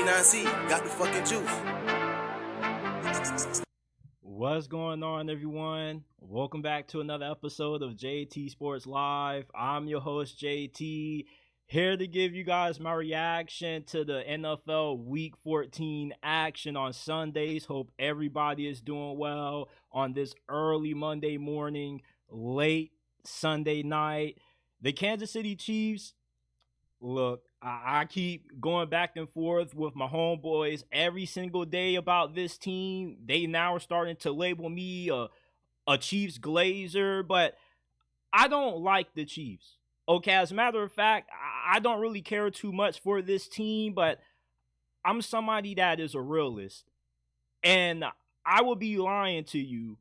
B9C, got the fucking juice. What's going on, everyone? Welcome back to another episode of JT Sports Live. I'm your host, JT, here to give you guys my reaction to the NFL Week 14 action on Sundays. Hope everybody is doing well on this early Monday morning, late Sunday night. The Kansas City Chiefs, look, I keep going back and forth with my homeboys every single day about this team. They now are starting to label me a Chiefs glazer, but I don't like the Chiefs. Okay, as a matter of fact, I don't really care too much for this team, but I'm somebody that is a realist. And I would be lying to you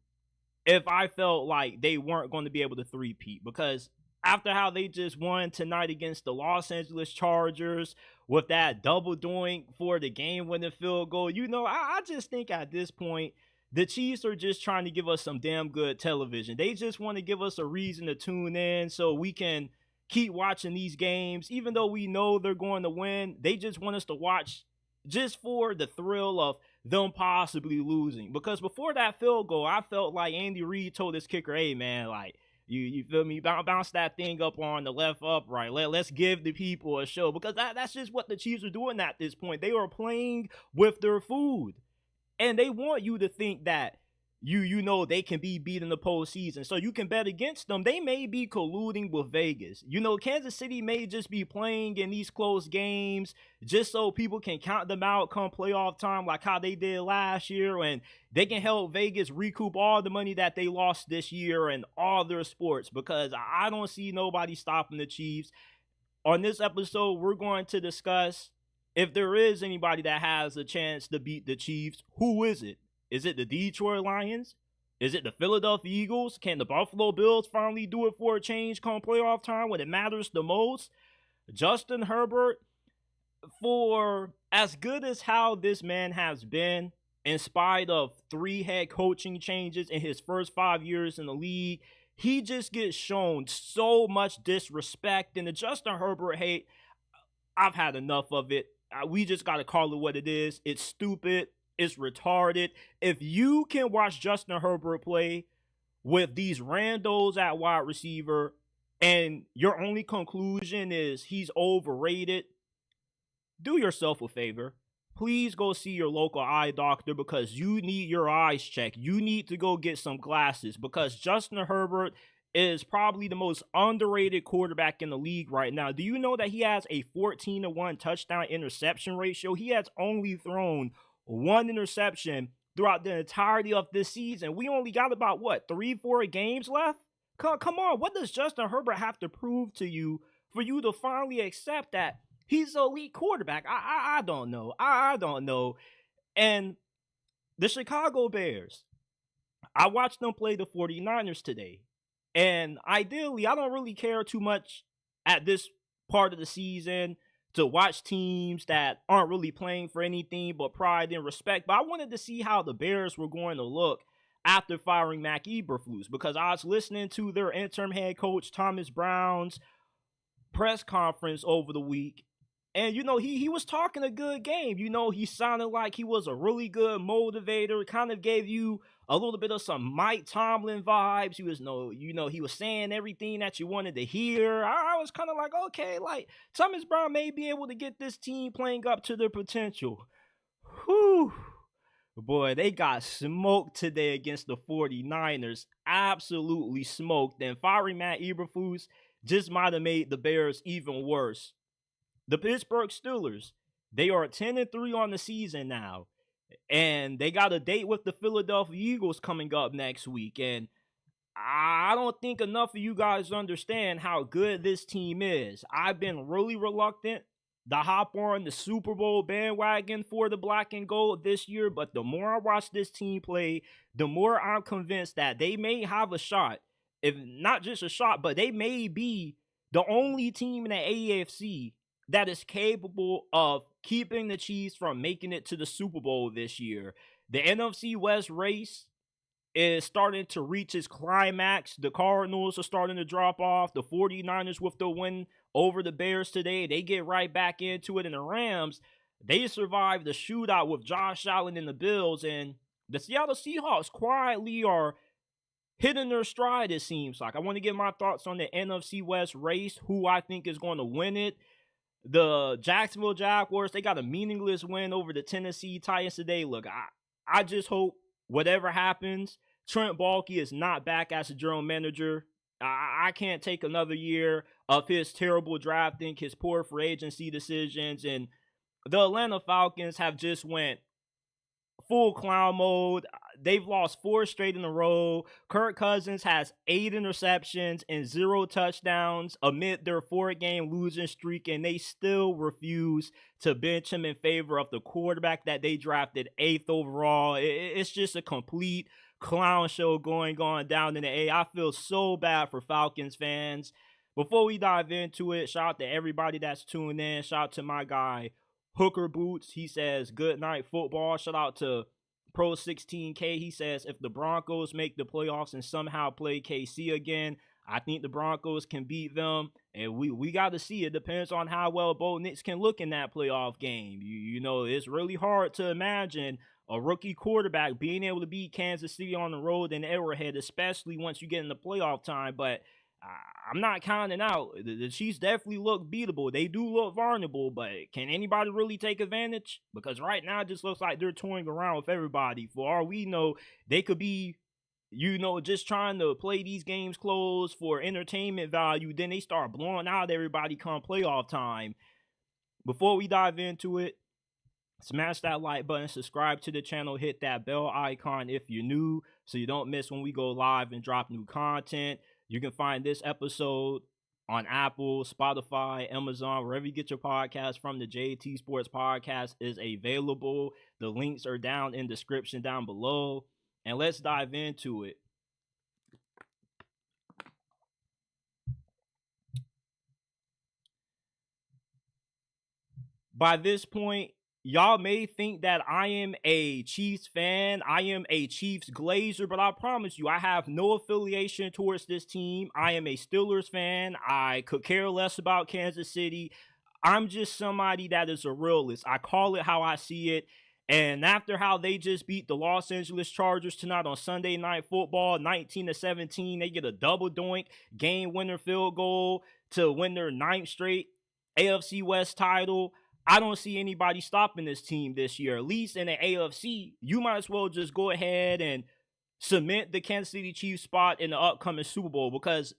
if I felt like they weren't going to be able to three-peat, because after how they just won tonight against the Los Angeles Chargers with that double doink for the game-winning field goal, I just think at this point, the Chiefs are just trying to give us some damn good television. They just want to give us a reason to tune in so we can keep watching these games. Even though we know they're going to win, they just want us to watch just for the thrill of them possibly losing. Because before that field goal, I felt like Andy Reid told his kicker, hey, man, like, You feel me? Bounce that thing up on the left upright. Let's give the people a show, because that's just what the Chiefs are doing at this point. They are playing with their food, and they want you to think that they can be beat in the postseason, so you can bet against them. They may be colluding with Vegas. Kansas City may just be playing in these close games just so people can count them out come playoff time, like how they did last year, and they can help Vegas recoup all the money that they lost this year in all their sports, because I don't see nobody stopping the Chiefs. On this episode, we're going to discuss if there is anybody that has a chance to beat the Chiefs. Who is it? Is it the Detroit Lions? Is it the Philadelphia Eagles? Can the Buffalo Bills finally do it for a change come playoff time when it matters the most? Justin Herbert, for as good as how this man has been, in spite of 3 head coaching changes in his first 5 years in the league, he just gets shown so much disrespect. And the Justin Herbert hate, I've had enough of it. We just got to call it what it is. It's stupid. It's retarded. If you can watch Justin Herbert play with these randos at wide receiver and your only conclusion is he's overrated, do yourself a favor. Please go see your local eye doctor, because you need your eyes checked. You need to go get some glasses, because Justin Herbert is probably the most underrated quarterback in the league right now. Do you know that he has a 14-1 touchdown interception ratio? He has only thrown 1 interception throughout the entirety of this season. We only got about, 3-4 games left? Come on, what does Justin Herbert have to prove to you for you to finally accept that he's an elite quarterback? I don't know. I don't know. And the Chicago Bears, I watched them play the 49ers today. And ideally, I don't really care too much at this part of the season to watch teams that aren't really playing for anything but pride and respect. But I wanted to see how the Bears were going to look after firing Matt Eberflus, because I was listening to their interim head coach Thomas Brown's press conference over the week. And, he was talking a good game. He sounded like he was a really good motivator. Kind of gave you a little bit of some Mike Tomlin vibes. He was, he was saying everything that you wanted to hear. I was kind of like, okay, like, Thomas Brown may be able to get this team playing up to their potential. Whew. Boy, they got smoked today against the 49ers. Absolutely smoked. And firing Matt Eberflus just might have made the Bears even worse. The Pittsburgh Steelers, they are 10-3 on the season now, and they got a date with the Philadelphia Eagles coming up next week. And I don't think enough of you guys understand how good this team is. I've been really reluctant to hop on the Super Bowl bandwagon for the black and gold this year, but the more I watch this team play, the more I'm convinced that they may have a shot. If not just a shot, but they may be the only team in the AFC that is capable of keeping the Chiefs from making it to the Super Bowl this year. The NFC West race is starting to reach its climax. The Cardinals are starting to drop off. The 49ers with the win over the Bears today, they get right back into it. And the Rams, They survived the shootout with Josh Allen and the Bills, and the Seattle Seahawks quietly are hitting their stride, it seems like. I want to get my thoughts on the NFC West race, who I think is going to win it. The Jacksonville Jaguars, they got a meaningless win over the Tennessee Titans today. Look, I just hope whatever happens, Trent Baalke is not back as a general manager. I can't take another year of his terrible drafting, his poor free agency decisions, and the Atlanta Falcons have just went full clown mode. They've lost 4 straight in a row. Kirk Cousins has 8 interceptions and 0 touchdowns amid their 4-game losing streak, and they still refuse to bench him in favor of the quarterback that they drafted 8th overall. It's just a complete clown show going on down in the A. I feel so bad for Falcons fans. Before we dive into it, shout out to everybody that's tuned in. Shout out to my guy Hooker Boots. He says good night football. Shout out to Pro 16K. He says if the Broncos make the playoffs and somehow play KC again, I think the Broncos can beat them. And we got to see. It depends on how well Bo Nix can look in that playoff game. You know, it's really hard to imagine a rookie quarterback being able to beat Kansas City on the road in Arrowhead, especially once you get in the playoff time. But I'm not counting out. The Chiefs definitely look beatable. They do look vulnerable, but can anybody really take advantage? Because right now it just looks like they're toying around with everybody. For all we know, they could be, just trying to play these games close for entertainment value. Then they start blowing out everybody come playoff time. Before we dive into it, smash that like button, subscribe to the channel, hit that bell icon if you're new so you don't miss when we go live and drop new content. You can find this episode on Apple, Spotify, Amazon, wherever you get your podcast from. The JT Sports Podcast is available. The links are down in the description down below. And let's dive into it. By this point, y'all may think that I am a Chiefs fan. I am a Chiefs glazer, but I promise you, I have no affiliation towards this team. I am a Steelers fan. I could care less about Kansas City. I'm just somebody that is a realist. I call it how I see it. And after how they just beat the Los Angeles Chargers tonight on Sunday Night Football, 19-17, they get a double doink game winner field goal to win their 9th straight AFC West title. I don't see anybody stopping this team this year. At least in the AFC, you might as well just go ahead and cement the Kansas City Chiefs spot in the upcoming Super Bowl, because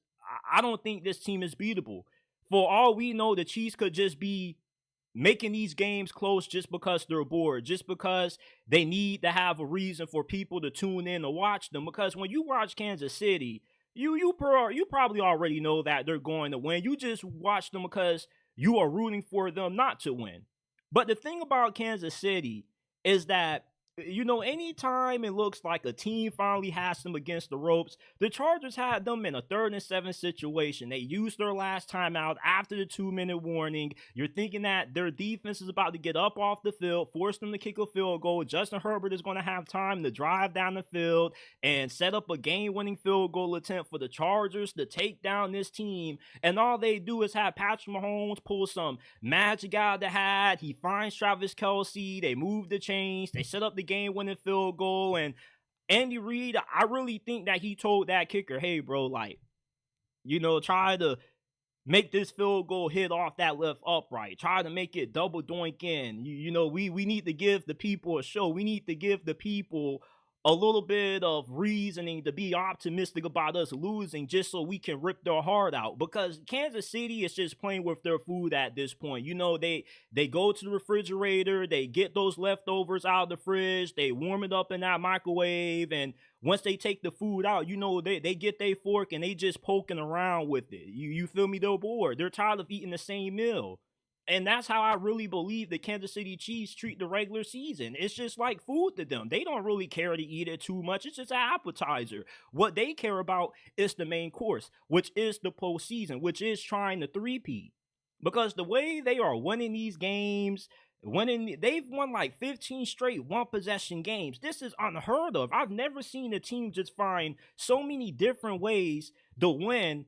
I don't think this team is beatable. For all we know, the Chiefs could just be making these games close just because they're bored, just because they need to have a reason for people to tune in to watch them. Because when you watch Kansas City, you probably already know that they're going to win. You just watch them because you are rooting for them not to win. But the thing about Kansas City is that, anytime it looks like a team finally has them against the ropes, the Chargers had them in a 3rd and 7 situation. They used their last timeout after the 2-minute warning. You're thinking that their defense is about to get up off the field, force them to kick a field goal. Justin Herbert is going to have time to drive down the field and set up a game-winning field goal attempt for the Chargers to take down this team. And all they do is have Patrick Mahomes pull some magic out of the hat. He finds Travis Kelce. They move the chains. They set up the game-winning field goal, and Andy Reid, I really think that he told that kicker, hey, bro, try to make this field goal hit off that left upright. Try to make it double doink in. We need to give the people a show. We need to give the people a little bit of reasoning to be optimistic about us losing, just so we can rip their heart out. Because Kansas City is just playing with their food at this point. They go to the refrigerator, they get those leftovers out of the fridge, they warm it up in that microwave, and once they take the food out, they get their fork and they just poking around with it. You feel me? They're bored. They're tired of eating the same meal. And that's how I really believe the Kansas City Chiefs treat the regular season. It's just like food to them. They don't really care to eat it too much. It's just an appetizer. What they care about is the main course, which is the postseason, which is trying to three-peat. Because the way they are winning these games, they've won like 15 straight one-possession games. This is unheard of. I've never seen a team just find so many different ways to win.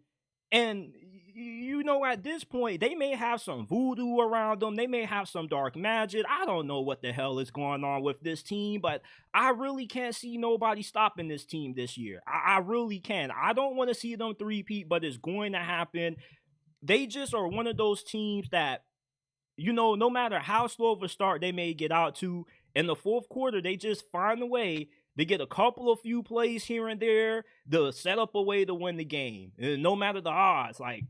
And at this point, they may have some voodoo around them. They may have some dark magic. I don't know what the hell is going on with this team, but I really can't see nobody stopping this team this year. I really can. I don't want to see them three-peat, but it's going to happen. They just are one of those teams that, no matter how slow of a start they may get out to, in the fourth quarter, they just find a way to get a couple of few plays here and there to set up a way to win the game. And no matter the odds, like,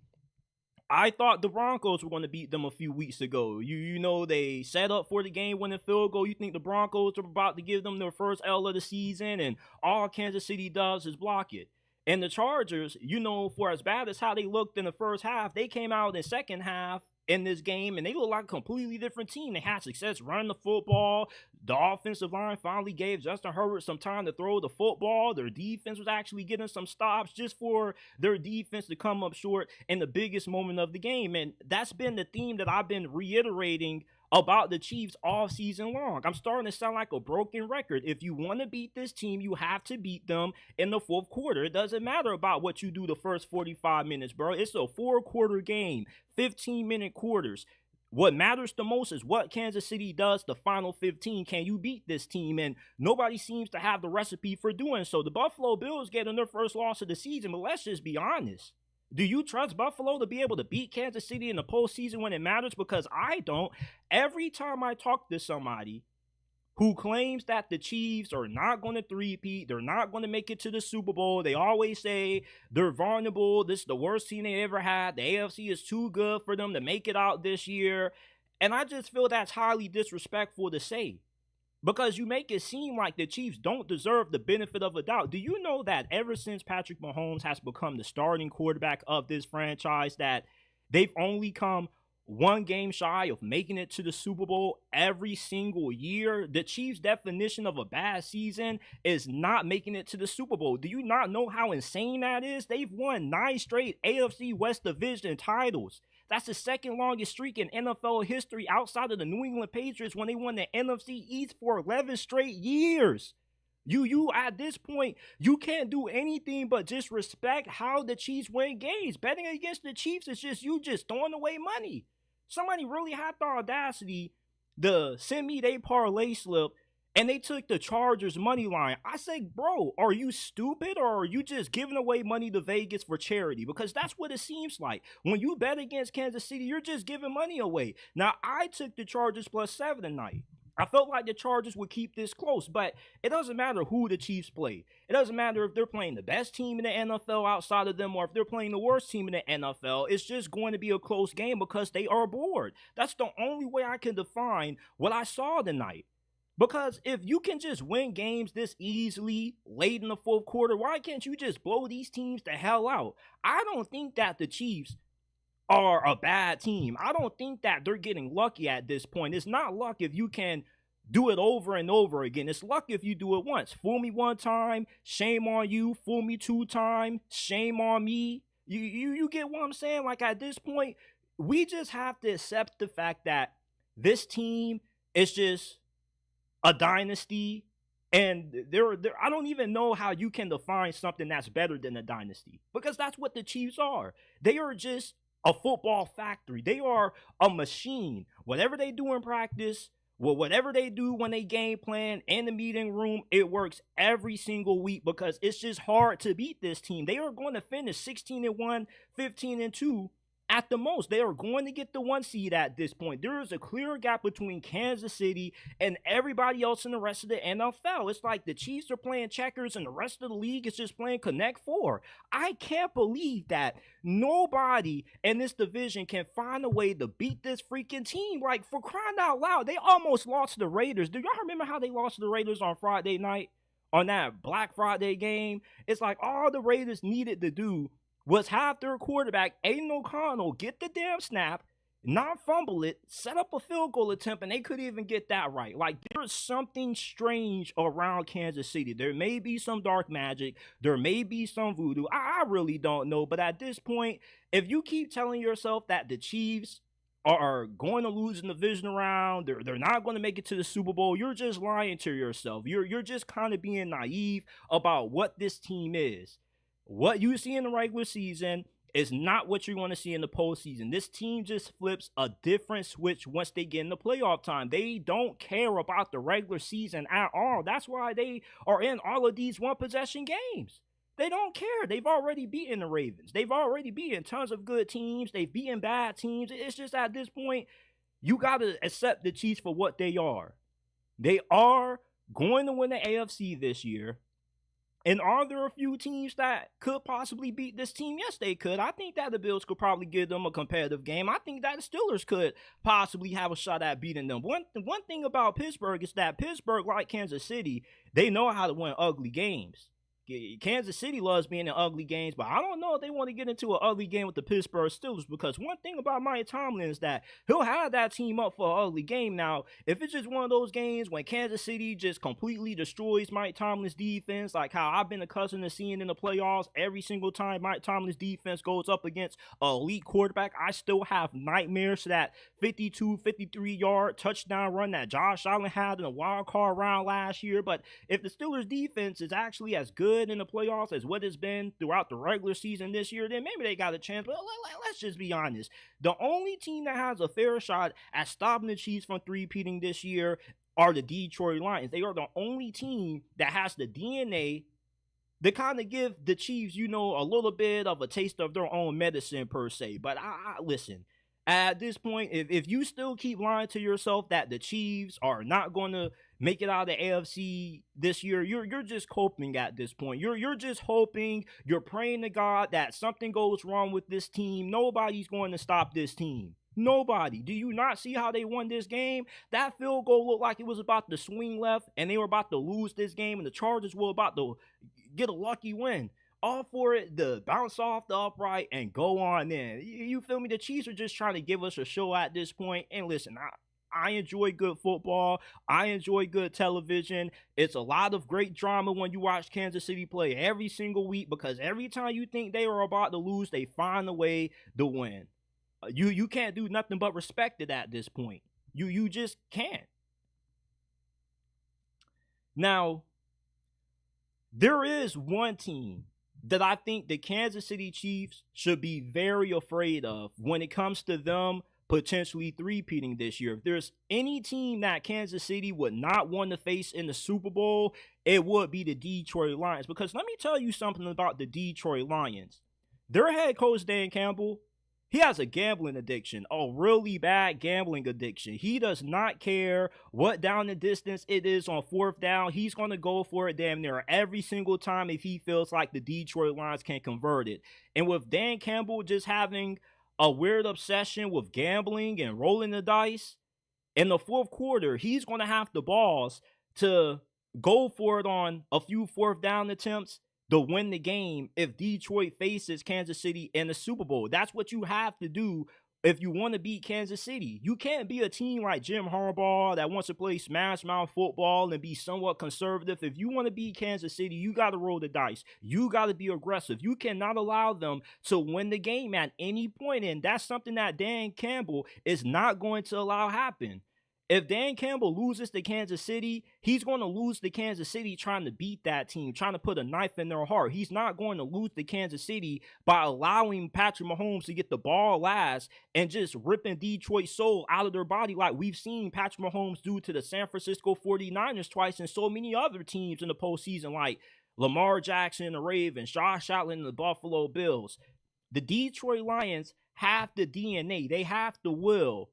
I thought the Broncos were going to beat them a few weeks ago. They set up for the game-winning field goal. You think the Broncos are about to give them their first L of the season, and all Kansas City does is block it. And the Chargers, for as bad as how they looked in the first half, they came out in the second half in this game, and they look like a completely different team. They had success running the football. The offensive line finally gave Justin Herbert some time to throw the football. Their defense was actually getting some stops just for their defense to come up short in the biggest moment of the game. And that's been the theme that I've been reiterating about the Chiefs all season long. I'm starting to sound like a broken record. If you want to beat this team, you have to beat them in the fourth quarter. It doesn't matter about what you do the first 45 minutes, bro. It's a 4-quarter game, 15-minute quarters. What matters the most is what Kansas City does the final 15. Can you beat this team? And nobody seems to have the recipe for doing so. The Buffalo Bills getting their first loss of the season, but let's just be honest. Do you trust Buffalo to be able to beat Kansas City in the postseason when it matters? Because I don't. Every time I talk to somebody who claims that the Chiefs are not going to three-peat, they're not going to make it to the Super Bowl, they always say they're vulnerable, this is the worst team they ever had, the AFC is too good for them to make it out this year. And I just feel that's highly disrespectful to say. Because you make it seem like the Chiefs don't deserve the benefit of a doubt. Do you know that ever since Patrick Mahomes has become the starting quarterback of this franchise, that they've only come one game shy of making it to the Super Bowl every single year? The Chiefs' definition of a bad season is not making it to the Super Bowl. Do you not know how insane that is? They've won 9 straight AFC West Division titles. That's the second longest streak in NFL history outside of the New England Patriots when they won the NFC East for 11 straight years. You at this point, you can't do anything but just respect how the Chiefs win games. Betting against the Chiefs is just you just throwing away money. Somebody really had the audacity to send me their parlay slip, and they took the Chargers money line. I say, bro, are you stupid, or are you just giving away money to Vegas for charity? Because that's what it seems like. When you bet against Kansas City, you're just giving money away. Now, I took the Chargers +7 tonight. I felt like the Chargers would keep this close, but it doesn't matter who the Chiefs play. It doesn't matter if they're playing the best team in the NFL outside of them or if they're playing the worst team in the NFL. It's just going to be a close game because they are bored. That's the only way I can define what I saw tonight. Because if you can just win games this easily late in the fourth quarter, why can't you just blow these teams the hell out? I don't think that the Chiefs are a bad team. I don't think that they're getting lucky at this point. It's not luck if you can do it over and over again. It's luck if you do it once. Fool me one time, shame on you. Fool me 2 times, shame on me. You get what I'm saying? Like, at this point, we just have to accept the fact that this team is just a dynasty, and I don't even know how you can define something that's better than a dynasty, because that's what the Chiefs are. They are just a football factory. They are a machine. Whatever they do in practice, whatever they do when they game plan in the meeting room, it works every single week because it's just hard to beat this team. They are going to finish 16-1, 15-2. At the most. They are going to get the 1 seed at this point. There is a clear gap between Kansas City and everybody else in the rest of the NFL. It's like the Chiefs are playing checkers and the rest of the league is just playing Connect Four. I can't believe that nobody in this division can find a way to beat this freaking team. Like, for crying out loud, they almost lost to the Raiders. Do y'all remember how they lost to the Raiders on Friday night? On that Black Friday game? It's like all the Raiders needed to do was have their quarterback, Aiden O'Connell, get the damn snap, not fumble it, set up a field goal attempt, and they couldn't even get that right. Like, there's something strange around Kansas City. There may be some dark magic. There may be some voodoo. I really don't know. But at this point, if you keep telling yourself that the Chiefs are going to lose in the division round, they're not going to make it to the Super Bowl, you're just lying to yourself. You're just kind of being naive about what this team is. What you see in the regular season is not what you want to see in the postseason. This team just flips a different switch once they get in the playoff time. They don't care about the regular season at all. That's why they are in all of these one-possession games. They don't care. They've already beaten the Ravens. They've already beaten tons of good teams. They've beaten bad teams. It's just at this point, you got to accept the Chiefs for what they are. They are going to win the AFC this year. And are there a few teams that could possibly beat this team? Yes, they could. I think that the Bills could probably give them a competitive game. I think that the Steelers could possibly have a shot at beating them. One thing about Pittsburgh is that Pittsburgh, like Kansas City, they know how to win ugly games. Kansas City loves being in ugly games, but I don't know if they want to get into an ugly game with the Pittsburgh Steelers, because one thing about Mike Tomlin is that he'll have that team up for an ugly game. Now, if it's just one of those games when Kansas City just completely destroys Mike Tomlin's defense, like how I've been accustomed to seeing in the playoffs, every single time Mike Tomlin's defense goes up against an elite quarterback, I still have nightmares to that 52, 53-yard touchdown run that Josh Allen had in a wild card round last year. But if the Steelers defense is actually as good in the playoffs as what it's been throughout the regular season this year, then maybe they got a chance. But let's just be honest. The only team that has a fair shot at stopping the Chiefs from three-peating this year are the Detroit Lions. They are the only team that has the DNA to kind of give the Chiefs, a little bit of a taste of their own medicine per se. But I listen, at this point, if you still keep lying to yourself that the Chiefs are not going to make it out of the AFC this year, you're just hoping at this point. You're just hoping, you're praying to God that something goes wrong with this team. Nobody's going to stop this team. Nobody. Do you not see how they won this game? That field goal looked like it was about to swing left, and they were about to lose this game, and the Chargers were about to get a lucky win. All for it to bounce off the upright and go on in. You feel me? The Chiefs are just trying to give us a show at this point. And listen, I enjoy good football. I enjoy good television. It's a lot of great drama when you watch Kansas City play every single week, because every time you think they are about to lose, they find a way to win. You can't do nothing but respect it at this point. You just can't. Now, there is one team that I think the Kansas City Chiefs should be very afraid of when it comes to them potentially three-peating this year. If there's any team that Kansas City would not want to face in the Super Bowl, it would be the Detroit Lions. Because let me tell you something about the Detroit Lions. Their head coach, Dan Campbell, he has a gambling addiction, a really bad gambling addiction. He does not care what down the distance it is on fourth down. He's going to go for it damn near every single time if he feels like the Detroit Lions can convert it. And with Dan Campbell just having a weird obsession with gambling and rolling the dice, in the fourth quarter, he's going to have the balls to go for it on a few fourth down attempts to win the game if Detroit faces Kansas City in the Super Bowl. That's what you have to do if you want to beat Kansas City. You can't be a team like Jim Harbaugh that wants to play smash mouth football and be somewhat conservative. If you want to beat Kansas City, you got to roll the dice. You got to be aggressive. You cannot allow them to win the game at any point, and that's something that Dan Campbell is not going to allow happen. If Dan Campbell loses to Kansas City, he's going to lose to Kansas City trying to beat that team, trying to put a knife in their heart. He's not going to lose to Kansas City by allowing Patrick Mahomes to get the ball last and just ripping Detroit's soul out of their body like we've seen Patrick Mahomes do to the San Francisco 49ers twice and so many other teams in the postseason like Lamar Jackson and the Ravens, Josh Allen and the Buffalo Bills. The Detroit Lions have the DNA. They have the will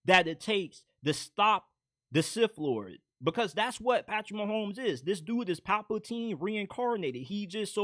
that it takes to stop the Sith Lord, because that's what Patrick Mahomes is. This dude is Palpatine reincarnated. He just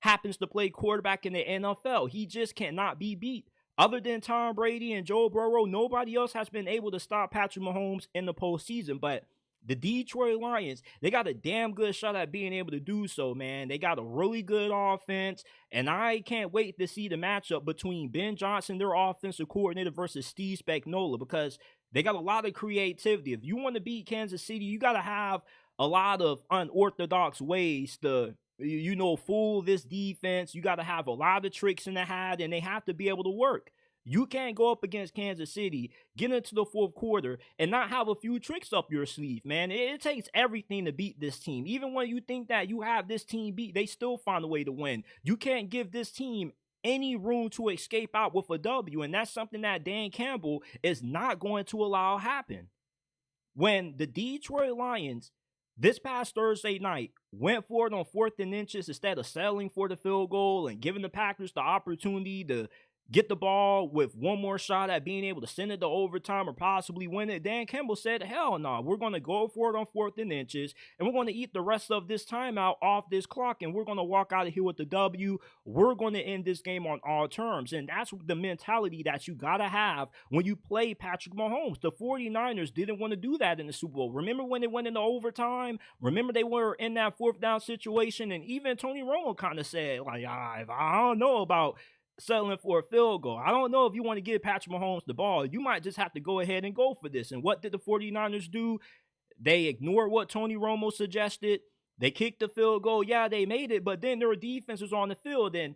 happens to play quarterback in the NFL. He just cannot be beat. Other than Tom Brady and Joe Burrow, nobody else has been able to stop Patrick Mahomes in the postseason. But the Detroit Lions, they got a damn good shot at being able to do so, man. They got a really good offense, and I can't wait to see the matchup between Ben Johnson, their offensive coordinator, versus Steve Spagnuolo, because they got a lot of creativity. If you want to beat Kansas City, you got to have a lot of unorthodox ways to, fool this defense. You got to have a lot of tricks in the hat, and they have to be able to work. You can't go up against Kansas City, get into the fourth quarter, and not have a few tricks up your sleeve, man. It takes everything to beat this team. Even when you think that you have this team beat, they still find a way to win. You can't give this team any room to escape out with a W. And that's something that Dan Campbell is not going to allow happen. When the Detroit Lions this past Thursday night went for it on 4th and inches instead of settling for the field goal and giving the Packers the opportunity to get the ball with one more shot at being able to send it to overtime or possibly win it, Dan Campbell said, hell no, we're going to go for it on 4th and inches, and we're going to eat the rest of this timeout off this clock, and we're going to walk out of here with the W. We're going to end this game on all terms, and that's the mentality that you got to have when you play Patrick Mahomes. The 49ers didn't want to do that in the Super Bowl. Remember when they went into overtime? Remember they were in that 4th down situation, and even Tony Romo kind of said, like, I don't know about settling for a field goal. I don't know if you want to give Patrick Mahomes the ball. You might just have to go ahead and go for this. And what did the 49ers do? They ignored what Tony Romo suggested. They kicked the field goal. Yeah, they made it, but then their defense was on the field. And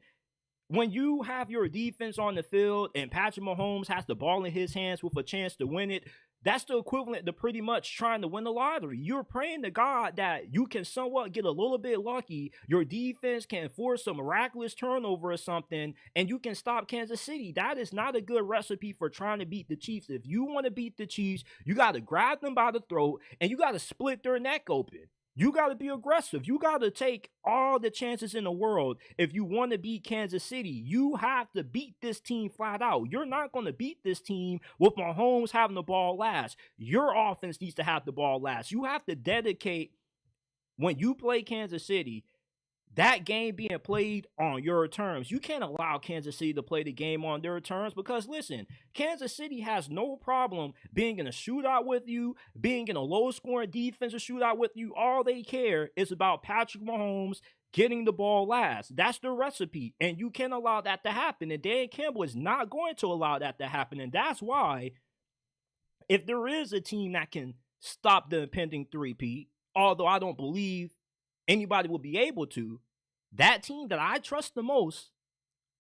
when you have your defense on the field and Patrick Mahomes has the ball in his hands with a chance to win it, that's the equivalent to pretty much trying to win the lottery. You're praying to God that you can somewhat get a little bit lucky. Your defense can force a miraculous turnover or something, and you can stop Kansas City. That is not a good recipe for trying to beat the Chiefs. If you want to beat the Chiefs, you got to grab them by the throat, and you got to split their neck open. You got to be aggressive. You got to take all the chances in the world. If you want to beat Kansas City, you have to beat this team flat out. You're not going to beat this team with Mahomes having the ball last. Your offense needs to have the ball last. You have to dedicate, when you play Kansas City, that game being played on your terms. You can't allow Kansas City to play the game on their terms because, listen, Kansas City has no problem being in a shootout with you, being in a low-scoring defensive shootout with you. All they care is about Patrick Mahomes getting the ball last. That's the recipe, and you can't allow that to happen, and Dan Campbell is not going to allow that to happen, and that's why if there is a team that can stop the impending three-peat, although I don't believe anybody will be able to, that team that I trust the most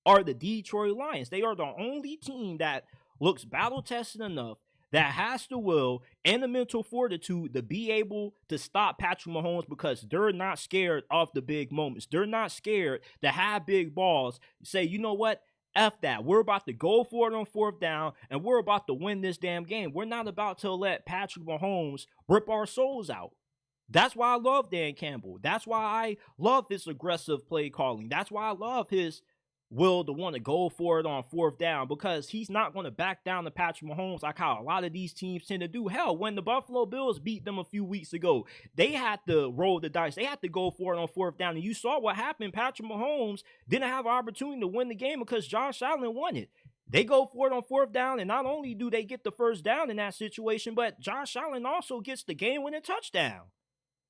are the Detroit Lions. They are the only team that looks battle-tested enough, that has the will and the mental fortitude to be able to stop Patrick Mahomes because they're not scared of the big moments. They're not scared to have big balls. Say, you know what? F that. We're about to go for it on 4th down, and we're about to win this damn game. We're not about to let Patrick Mahomes rip our souls out. That's why I love Dan Campbell. That's why I love his aggressive play calling. That's why I love his will to want to go for it on 4th down, because he's not going to back down to Patrick Mahomes like how a lot of these teams tend to do. Hell, when the Buffalo Bills beat them a few weeks ago, they had to roll the dice. They had to go for it on 4th down, and you saw what happened. Patrick Mahomes didn't have an opportunity to win the game because Josh Allen won it. They go for it on 4th down, and not only do they get the first down in that situation, but Josh Allen also gets the game-winning touchdown.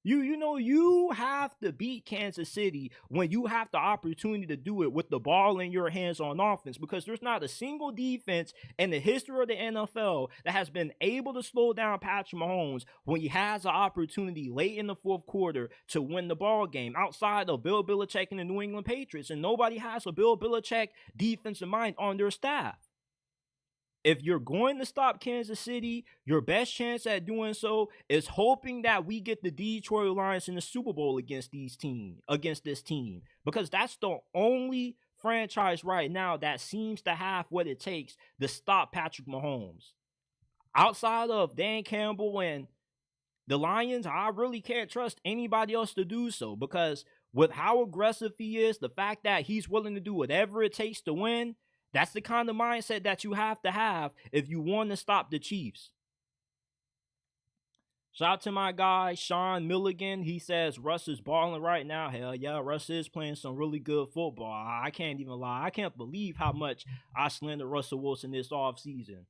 You have to beat Kansas City when you have the opportunity to do it with the ball in your hands on offense, because there's not a single defense in the history of the NFL that has been able to slow down Patrick Mahomes when he has an opportunity late in the 4th quarter to win the ball game, outside of Bill Belichick and the New England Patriots, and nobody has a Bill Belichick defensive mind on their staff. If you're going to stop Kansas City, your best chance at doing so is hoping that we get the Detroit Lions in the Super Bowl against this team, because that's the only franchise right now that seems to have what it takes to stop Patrick Mahomes. Outside of Dan Campbell and the Lions, I really can't trust anybody else to do so, because with how aggressive he is, the fact that he's willing to do whatever it takes to win, that's the kind of mindset that you have to have if you want to stop the Chiefs. Shout out to my guy, Sean Milligan. He says Russ is balling right now. Hell yeah, Russ is playing some really good football. I can't even lie. I can't believe how much I slandered Russell Wilson this offseason.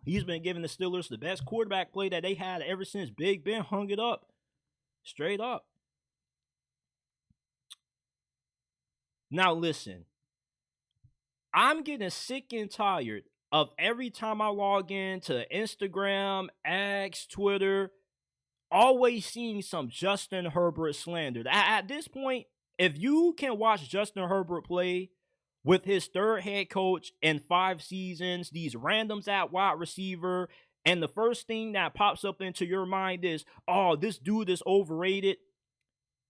He's been giving the Steelers the best quarterback play that they had ever since Big Ben hung it up. Straight up. Now listen, I'm getting sick and tired of every time I log in to Instagram, X, Twitter, always seeing some Justin Herbert slander. At this point, if you can watch Justin Herbert play with his third head coach in 5 seasons, these randoms at wide receiver, and the first thing that pops up into your mind is, oh, this dude is overrated,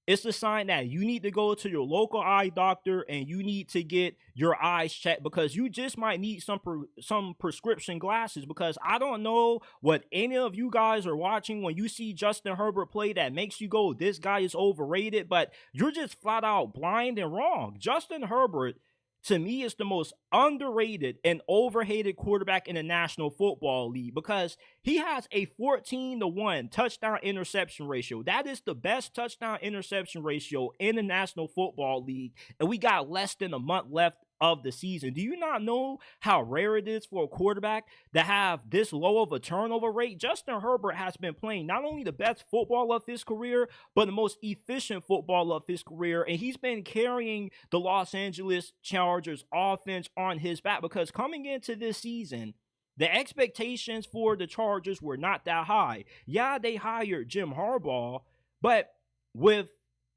it's a sign that you need to go to your local eye doctor and you need to get your eyes checked, because you just might need some prescription glasses. Because I don't know what any of you guys are watching when you see Justin Herbert play that makes you go, this guy is overrated, but you're just flat out blind and wrong. Justin Herbert, to me, is the most underrated and overhated quarterback in the National Football League, because he has a 14-1 touchdown interception ratio. That is the best touchdown interception ratio in the National Football League, and we got less than a month left of the season. Do you not know how rare it is for a quarterback to have this low of a turnover rate? Justin Herbert has been playing not only the best football of his career, but the most efficient football of his career, and he's been carrying the Los Angeles Chargers offense on his back, because coming into this season, the expectations for the Chargers were not that high. Yeah, they hired Jim Harbaugh, but with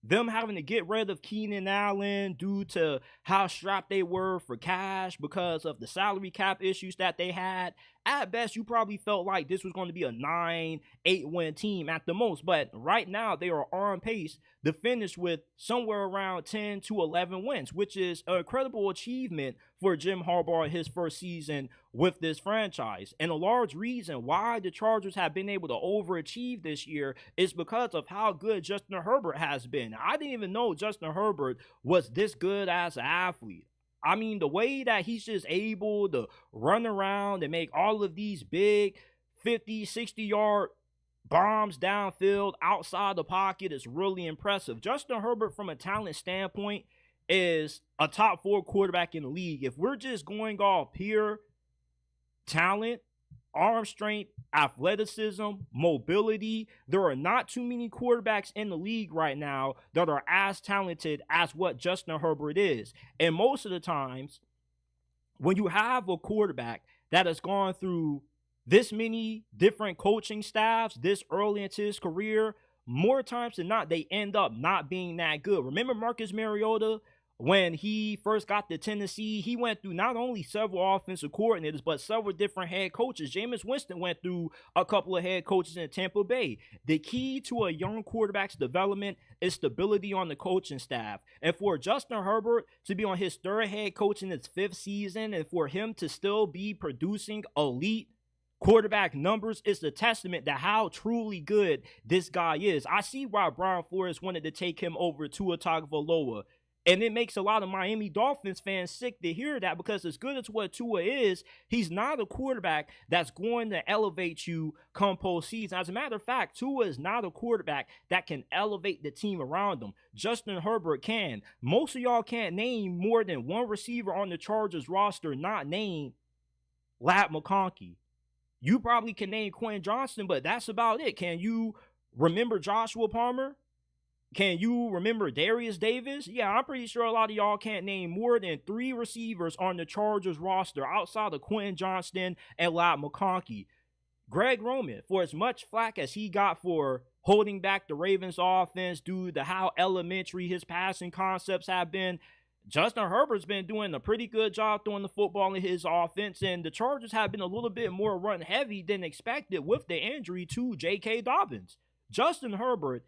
them having to get rid of Keenan Allen due to how strapped they were for cash because of the salary cap issues that they had, at best, you probably felt like this was going to be a 9-8 win team at the most. But right now, they are on pace to finish with somewhere around 10 to 11 wins, which is an incredible achievement for Jim Harbaugh in his first season with this franchise. And a large reason why the Chargers have been able to overachieve this year is because of how good Justin Herbert has been. I didn't even know Justin Herbert was this good as an athlete. I mean, the way that he's just able to run around and make all of these big 50, 60-yard bombs downfield outside the pocket is really impressive. Justin Herbert, from a talent standpoint, is a top 4 quarterback in the league. If we're just going off pure talent, arm strength, athleticism, mobility, there are not too many quarterbacks in the league right now that are as talented as what Justin Herbert is. And most of the times, when you have a quarterback that has gone through this many different coaching staffs this early into his career, more times than not, they end up not being that good. Remember Marcus Mariota? When he first got to Tennessee, he went through not only several offensive coordinators, but several different head coaches. Jameis Winston went through a couple of head coaches in Tampa Bay. The key to a young quarterback's development is stability on the coaching staff. And for Justin Herbert to be on his 3rd head coach in his 5th season, and for him to still be producing elite quarterback numbers, is a testament to how truly good this guy is. I see why Brian Flores wanted to take him over Tua Tagovailoa. And it makes a lot of Miami Dolphins fans sick to hear that, because as good as what Tua is, he's not a quarterback that's going to elevate you come postseason. As a matter of fact, Tua is not a quarterback that can elevate the team around him. Justin Herbert can. Most of y'all can't name more than one receiver on the Chargers roster not named Ladd McConkey. You probably can name Quentin Johnston, but that's about it. Can you remember Joshua Palmer? Can you remember Darius Davis? Yeah, I'm pretty sure a lot of y'all can't name more than 3 receivers on the Chargers roster outside of Quentin Johnston and Ladd McConkey. Greg Roman, for as much flack as he got for holding back the Ravens offense due to how elementary his passing concepts have been, Justin Herbert's been doing a pretty good job throwing the football in his offense, and the Chargers have been a little bit more run heavy than expected with the injury to J.K. Dobbins. Justin Herbert,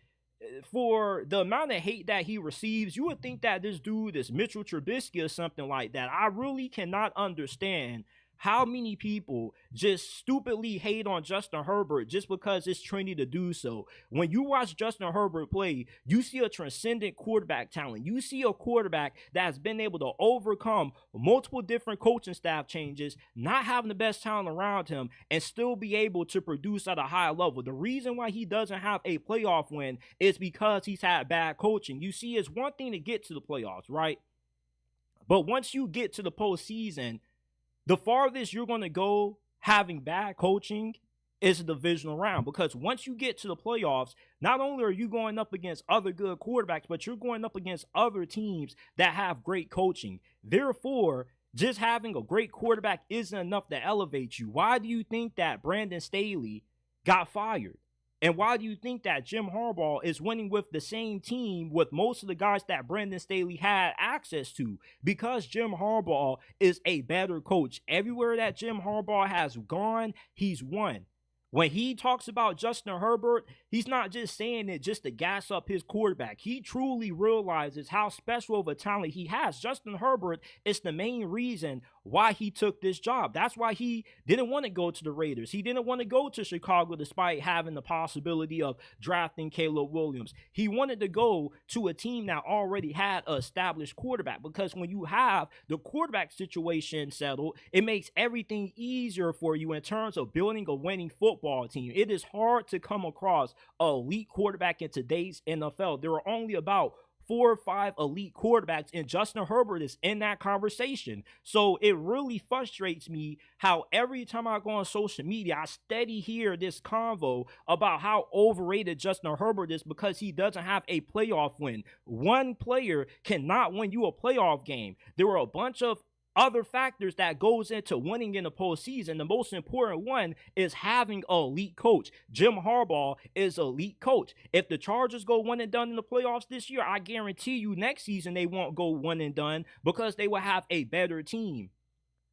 for the amount of hate that he receives, you would think that this dude is Mitchell Trubisky or something like that. I really cannot understand how many people just stupidly hate on Justin Herbert just because it's trendy to do so. When you watch Justin Herbert play, you see a transcendent quarterback talent. You see a quarterback that has been able to overcome multiple different coaching staff changes, not having the best talent around him, and still be able to produce at a high level. The reason why he doesn't have a playoff win is because he's had bad coaching. You see, it's one thing to get to the playoffs, right? But once you get to the postseason, the farthest you're going to go having bad coaching is a divisional round, because once you get to the playoffs, not only are you going up against other good quarterbacks, but you're going up against other teams that have great coaching. Therefore, just having a great quarterback isn't enough to elevate you. Why do you think that Brandon Staley got fired? And why do you think that Jim Harbaugh is winning with the same team with most of the guys that Brandon Staley had access to? Because Jim Harbaugh is a better coach. Everywhere that Jim Harbaugh has gone, he's won. When he talks about Justin Herbert, he's not just saying it just to gas up his quarterback. He truly realizes how special of a talent he has. Justin Herbert is the main reason why he took this job. That's why he didn't want to go to the Raiders. He didn't want to go to Chicago despite having the possibility of drafting Caleb Williams. He wanted to go to a team that already had an established quarterback, because when you have the quarterback situation settled, it makes everything easier for you in terms of building a winning football team. It is hard to come across an elite quarterback in today's NFL. There are only about 4 or 5 elite quarterbacks, and Justin Herbert is in that conversation. So it really frustrates me how every time I go on social media, I steady hear this convo about how overrated Justin Herbert is because he doesn't have a playoff win. One player cannot win you a playoff game. There were a bunch of other factors that goes into winning in the postseason. The most important one is having an elite coach. Jim Harbaugh is an elite coach. If the Chargers go one and done in the playoffs this year, I guarantee you next season they won't go one and done because they will have a better team.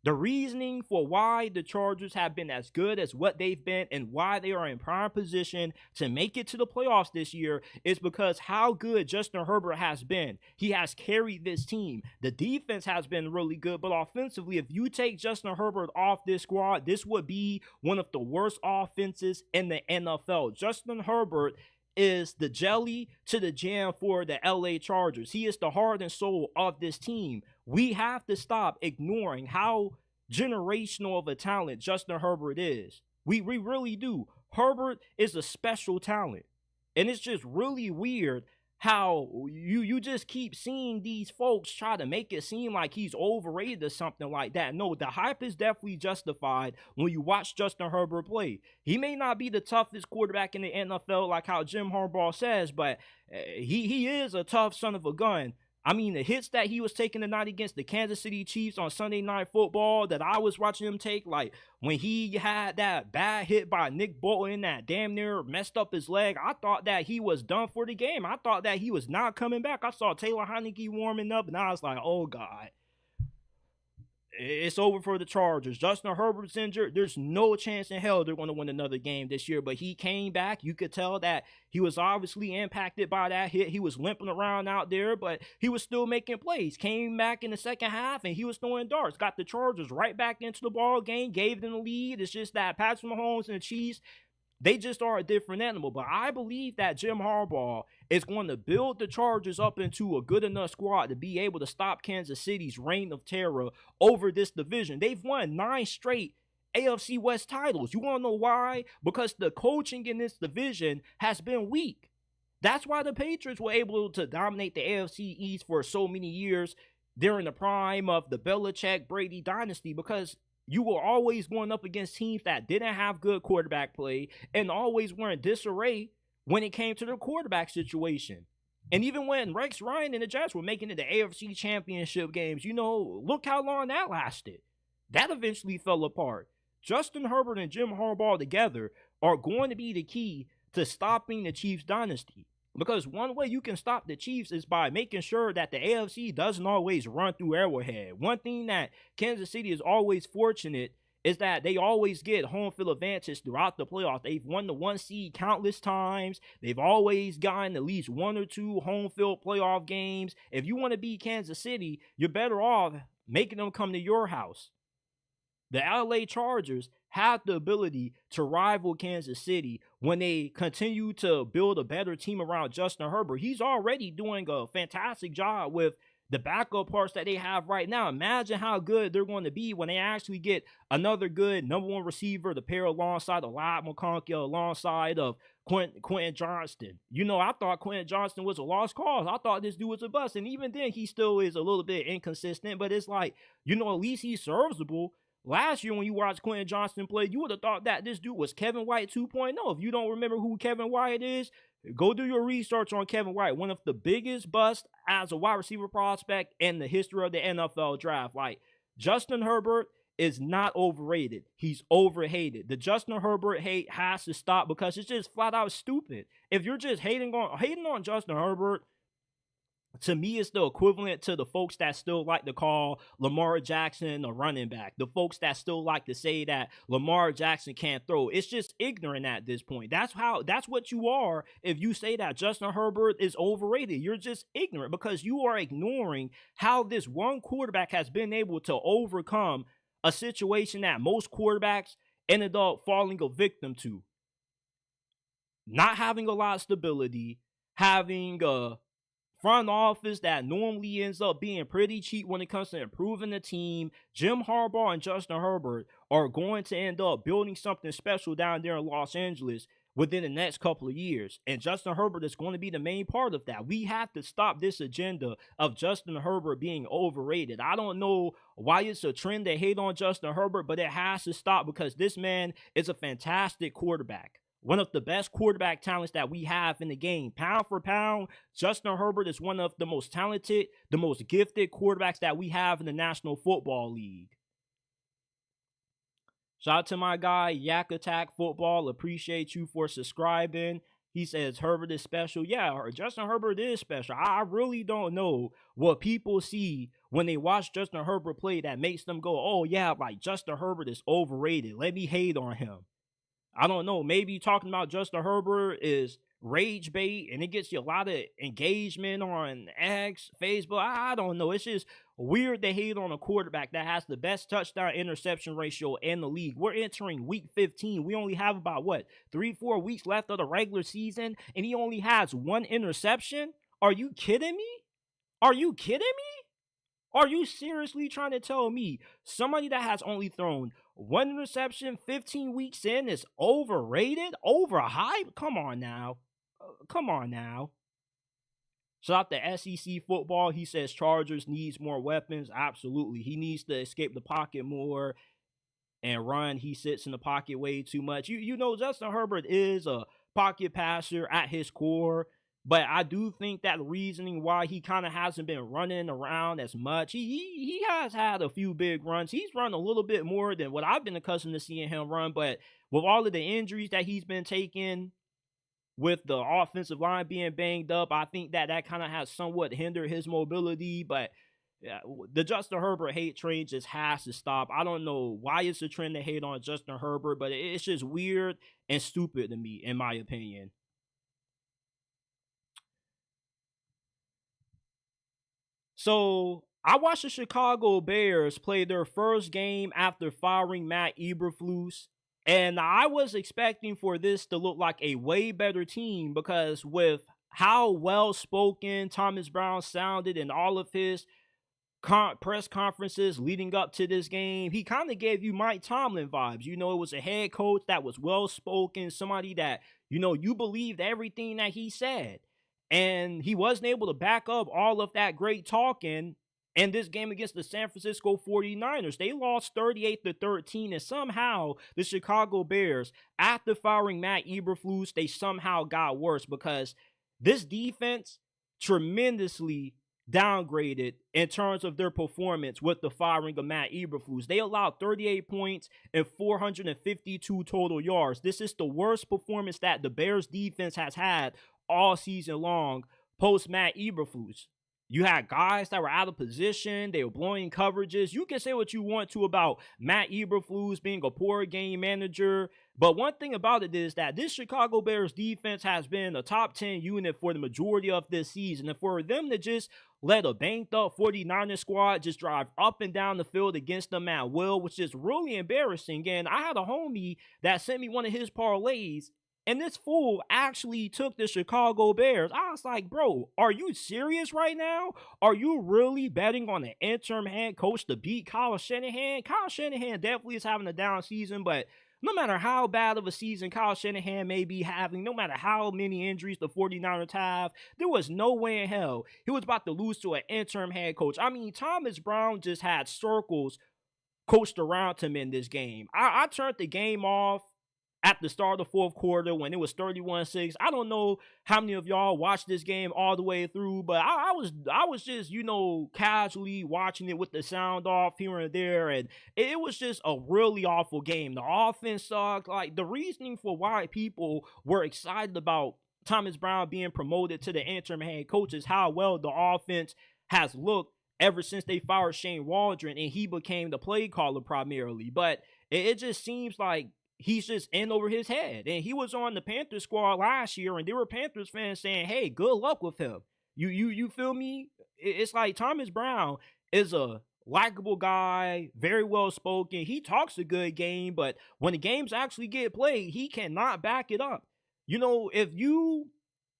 The reasoning for why the Chargers have been as good as what they've been and why they are in prime position to make it to the playoffs this year is because how good Justin Herbert has been. He has carried this team. The defense has been really good, but offensively, if you take Justin Herbert off this squad, this would be one of the worst offenses in the NFL. Justin Herbert is the jelly to the jam for the LA Chargers. He is the heart and soul of this team. We have to stop ignoring how generational of a talent Justin Herbert is. We really do. Herbert is a special talent. And it's just really weird how you just keep seeing these folks try to make it seem like he's overrated or something like that. No, the hype is definitely justified when you watch Justin Herbert play. He may not be the toughest quarterback in the NFL like how Jim Harbaugh says, but he is a tough son of a gun. I mean, the hits that he was taking tonight against the Kansas City Chiefs on Sunday Night Football that I was watching him take, like when he had that bad hit by Nick Bolton that damn near messed up his leg, I thought that he was done for the game. I thought that he was not coming back. I saw Taylor Heinicke warming up, and I was like, oh, God. It's over for the Chargers. Justin Herbert's injured. There's no chance in hell they're going to win another game this year. But he came back. You could tell that he was obviously impacted by that hit. He was limping around out there, but he was still making plays. Came back in the second half, and he was throwing darts. Got the Chargers right back into the ball game. Gave them the lead. It's just that Patrick Mahomes and the Chiefs, they just are a different animal. But I believe that Jim Harbaugh is going to build the Chargers up into a good enough squad to be able to stop Kansas City's reign of terror over this division. They've won 9 straight AFC West titles. You want to know why? Because the coaching in this division has been weak. That's why the Patriots were able to dominate the AFC East for so many years during the prime of the Belichick-Brady dynasty, because you were always going up against teams that didn't have good quarterback play and always were in disarray when it came to their quarterback situation. And even when Rex Ryan and the Jets were making it to AFC Championship games, look how long that lasted. That eventually fell apart. Justin Herbert and Jim Harbaugh together are going to be the key to stopping the Chiefs dynasty. Because one way you can stop the Chiefs is by making sure that the AFC doesn't always run through Arrowhead. One thing that Kansas City is always fortunate is that they always get home field advantage throughout the playoffs. They've won the 1 seed countless times. They've always gotten at least 1 or 2 home field playoff games. If you want to beat Kansas City, you're better off making them come to your house. The LA Chargers have the ability to rival Kansas City when they continue to build a better team around Justin Herbert. He's already doing a fantastic job with the backup parts that they have right now. Imagine how good they're going to be when they actually get another good number 1 receiver to pair alongside of Ladd McConkey, alongside of Quentin Johnston. I thought Quentin Johnston was a lost cause. I thought this dude was a bust. And even then, he still is a little bit inconsistent. But it's like, at least he's serviceable. Last year, when you watched Quentin Johnston play, you would have thought that this dude was Kevin White 2.0. If you don't remember who Kevin White is, go do your research on Kevin White, one of the biggest busts as a wide receiver prospect in the history of the NFL draft. Like, Justin Herbert is not overrated. He's overhated. The Justin Herbert hate has to stop because it's just flat out stupid. If you're just hating on Justin Herbert, to me, it's the equivalent to the folks that still like to call Lamar Jackson a running back. The folks that still like to say that Lamar Jackson can't throw. It's just ignorant at this point. That's what you are if you say that Justin Herbert is overrated. You're just ignorant because you are ignoring how this one quarterback has been able to overcome a situation that most quarterbacks ended up falling a victim to. Not having a lot of stability, having a front office that normally ends up being pretty cheap when it comes to improving the team. Jim Harbaugh and Justin Herbert are going to end up building something special down there in Los Angeles within the next couple of years. And Justin Herbert is going to be the main part of that. We have to stop this agenda of Justin Herbert being overrated. I don't know why it's a trend to hate on Justin Herbert, but it has to stop because this man is a fantastic quarterback. One of the best quarterback talents that we have in the game. Pound for pound, Justin Herbert is one of the most talented, the most gifted quarterbacks that we have in the National Football League. Shout out to my guy, Yak Attack Football. Appreciate you for subscribing. He says Herbert is special. Yeah, Justin Herbert is special. I really don't know what people see when they watch Justin Herbert play that makes them go, oh yeah, like Justin Herbert is overrated. Let me hate on him. I don't know. Maybe talking about Justin Herbert is rage bait and it gets you a lot of engagement on X, Facebook. I don't know. It's just weird to hate on a quarterback that has the best touchdown interception ratio in the league. We're entering week 15. We only have about 3-4 weeks left of the regular season, and he only has one interception. Are you kidding me? Are you kidding me? Are you seriously trying to tell me somebody that has only thrown one interception 15 weeks in is overrated? Overhyped? Come on now. Come on now. Shout out to SEC football. He says Chargers needs more weapons. Absolutely. He needs to escape the pocket more and run. He sits in the pocket way too much. You know, Justin Herbert is a pocket passer at his core. But I do think that reasoning why he kind of hasn't been running around as much, he has had a few big runs. He's run a little bit more than what I've been accustomed to seeing him run. But with all of the injuries that he's been taking, with the offensive line being banged up, I think that kind of has somewhat hindered his mobility. But yeah, the Justin Herbert hate train just has to stop. I don't know why it's a trend to hate on Justin Herbert, but it's just weird and stupid to me, in my opinion. So I watched the Chicago Bears play their first game after firing Matt Eberflus, and I was expecting for this to look like a way better team because with how well-spoken Thomas Brown sounded in all of his press conferences leading up to this game, he kind of gave you Mike Tomlin vibes. You know, it was a head coach that was well-spoken, somebody that, you know, you believed everything that he said. And he wasn't able to back up all of that great talking in this game against the San Francisco 49ers. They lost 38-13, and somehow the Chicago Bears, after firing Matt Eberflus, they somehow got worse because this defense tremendously downgraded in terms of their performance with the firing of Matt Eberflus. They allowed 38 points and 452 total yards. This is the worst performance that the Bears defense has had all season long post Matt Eberflus. You had guys that were out of position. They were blowing coverages. You can say what you want to about Matt Eberflus being a poor game manager. But one thing about it is that this Chicago Bears defense has been a top 10 unit for the majority of this season. And for them to just let a banked up 49ers squad just drive up and down the field against them at will, which is really embarrassing. And I had a homie that sent me one of his parlays, and this fool actually took the Chicago Bears. I was like, bro, are you serious right now? Are you really betting on an interim head coach to beat Kyle Shanahan? Kyle Shanahan definitely is having a down season, but no matter how bad of a season Kyle Shanahan may be having, no matter how many injuries the 49ers have, there was no way in hell he was about to lose to an interim head coach. I mean, Thomas Brown just had circles coached around him in this game. I turned the game off at the start of the fourth quarter when it was 31-6. I don't know how many of y'all watched this game all the way through, but I was just, you know, casually watching it with the sound off here and there, and it was just a really awful game. The offense sucked. Like, the reasoning for why people were excited about Thomas Brown being promoted to the interim head coach is how well the offense has looked ever since they fired Shane Waldron and he became the play caller primarily. But it just seems like he's just in over his head. And he was on the Panthers squad last year, and there were Panthers fans saying, hey, good luck with him. You feel me? It's like Thomas Brown is a likable guy, very well spoken. He talks a good game, but when the games actually get played, he cannot back it up. You know, if you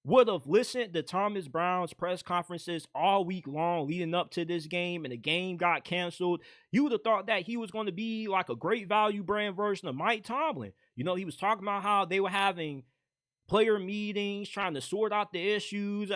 would have listened to Thomas Brown's press conferences all week long leading up to this game and the game got canceled, you would have thought that he was going to be like a great value brand version of Mike Tomlin. You know, he was talking about how they were having player meetings, trying to sort out the issues.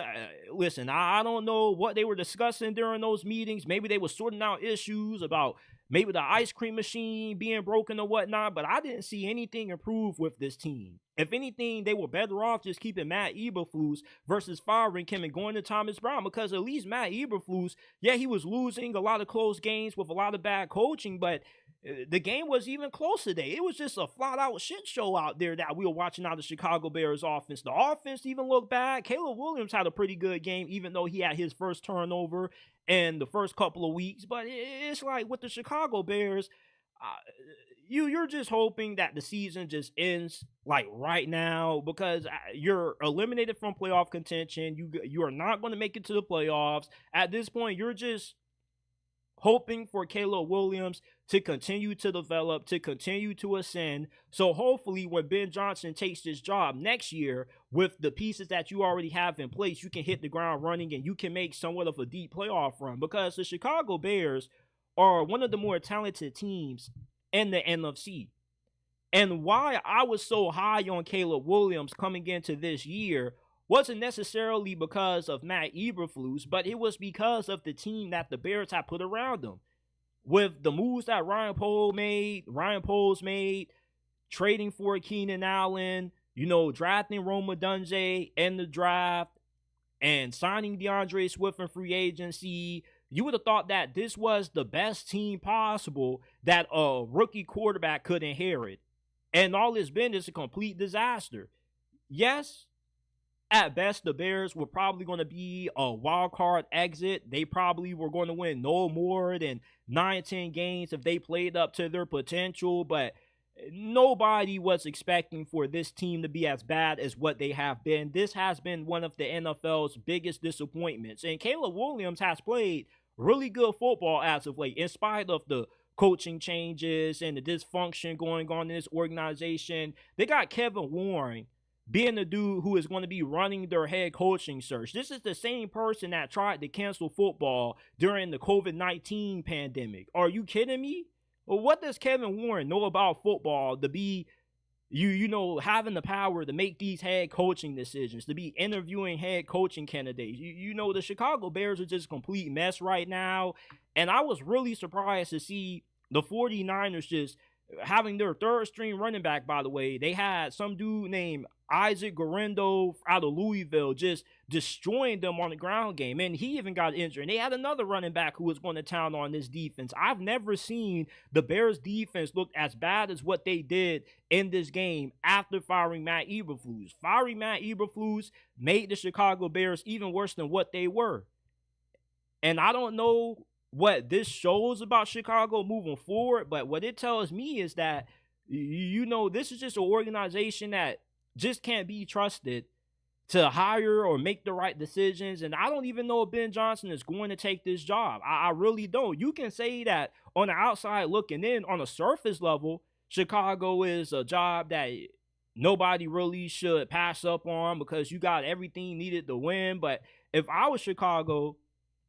Listen, I don't know what they were discussing during those meetings. Maybe they were sorting out issues about maybe the ice cream machine being broken or whatnot, but I didn't see anything improve with this team. If anything, they were better off just keeping Matt Eberflus versus firing him and going to Thomas Brown, because at least Matt Eberflus, yeah, he was losing a lot of close games with a lot of bad coaching, but the game was even close today. It was just a flat-out shit show out there that we were watching out of the Chicago Bears offense. The offense even looked bad. Caleb Williams had a pretty good game, even though he had his first turnover in the first couple of weeks. But it's like with the Chicago Bears, you're just hoping that the season just ends like right now, because you're eliminated from playoff contention. You are not going to make it to the playoffs. At this point, you're just hoping for Caleb Williams to continue to develop, to continue to ascend. So hopefully when Ben Johnson takes this job next year, with the pieces that you already have in place, you can hit the ground running and you can make somewhat of a deep playoff run, because the Chicago Bears are one of the more talented teams in the NFC. And why I was so high on Caleb Williams coming into this year wasn't necessarily because of Matt Eberflus, but it was because of the team that the Bears had put around them. With the moves that Ryan Poles made, trading for Keenan Allen, you know, drafting Rome Odunze in the draft, and signing DeAndre Swift in free agency, you would have thought that this was the best team possible that a rookie quarterback could inherit. And all it's been is a complete disaster. Yes, at best, the Bears were probably going to be a wild card exit. They probably were going to win no more than 9-10 games if they played up to their potential. But nobody was expecting for this team to be as bad as what they have been. This has been one of the NFL's biggest disappointments. And Caleb Williams has played really good football as of late, in spite of the coaching changes and the dysfunction going on in this organization. They got Kevin Warren being the dude who is going to be running their head coaching search. This is the same person that tried to cancel football during the COVID-19 pandemic. Are you kidding me? Well, what does Kevin Warren know about football to be, you know, having the power to make these head coaching decisions, to be interviewing head coaching candidates? You know, the Chicago Bears are just a complete mess right now. And I was really surprised to see the 49ers just having their third string running back, by the way. They had some dude named Isaac Guerendo out of Louisville just destroying them on the ground game, and he even got injured. And they had another running back who was going to town on this defense. I've never seen the Bears defense look as bad as what they did in this game after firing Matt Eberflus. Firing Matt Eberflus made the Chicago Bears even worse than what they were. And I don't know what this shows about Chicago moving forward, but what it tells me is that, you know, this is just an organization that just can't be trusted to hire or make the right decisions. And I don't even know if Ben Johnson is going to take this job. I really don't. You can say that on the outside looking in, on a surface level, Chicago is a job that nobody really should pass up on because you got everything needed to win. But if I was Chicago,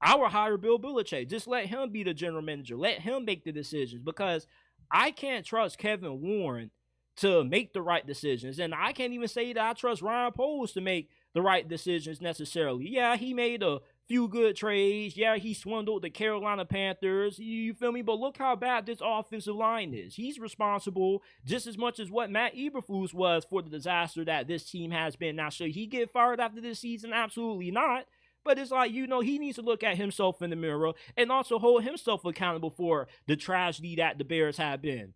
I would hire Bill Belichick. Just let him be the general manager. Let him make the decisions, because I can't trust Kevin Warren to make the right decisions. And I can't even say that I trust Ryan Poles to make the right decisions necessarily. Yeah, he made a few good trades. Yeah, he swindled the Carolina Panthers. You feel me? But look how bad this offensive line is. He's responsible just as much as what Matt Eberflus was for the disaster that this team has been. Now, should he get fired after this season? Absolutely not. But it's like, you know, he needs to look at himself in the mirror and also hold himself accountable for the tragedy that the Bears have been.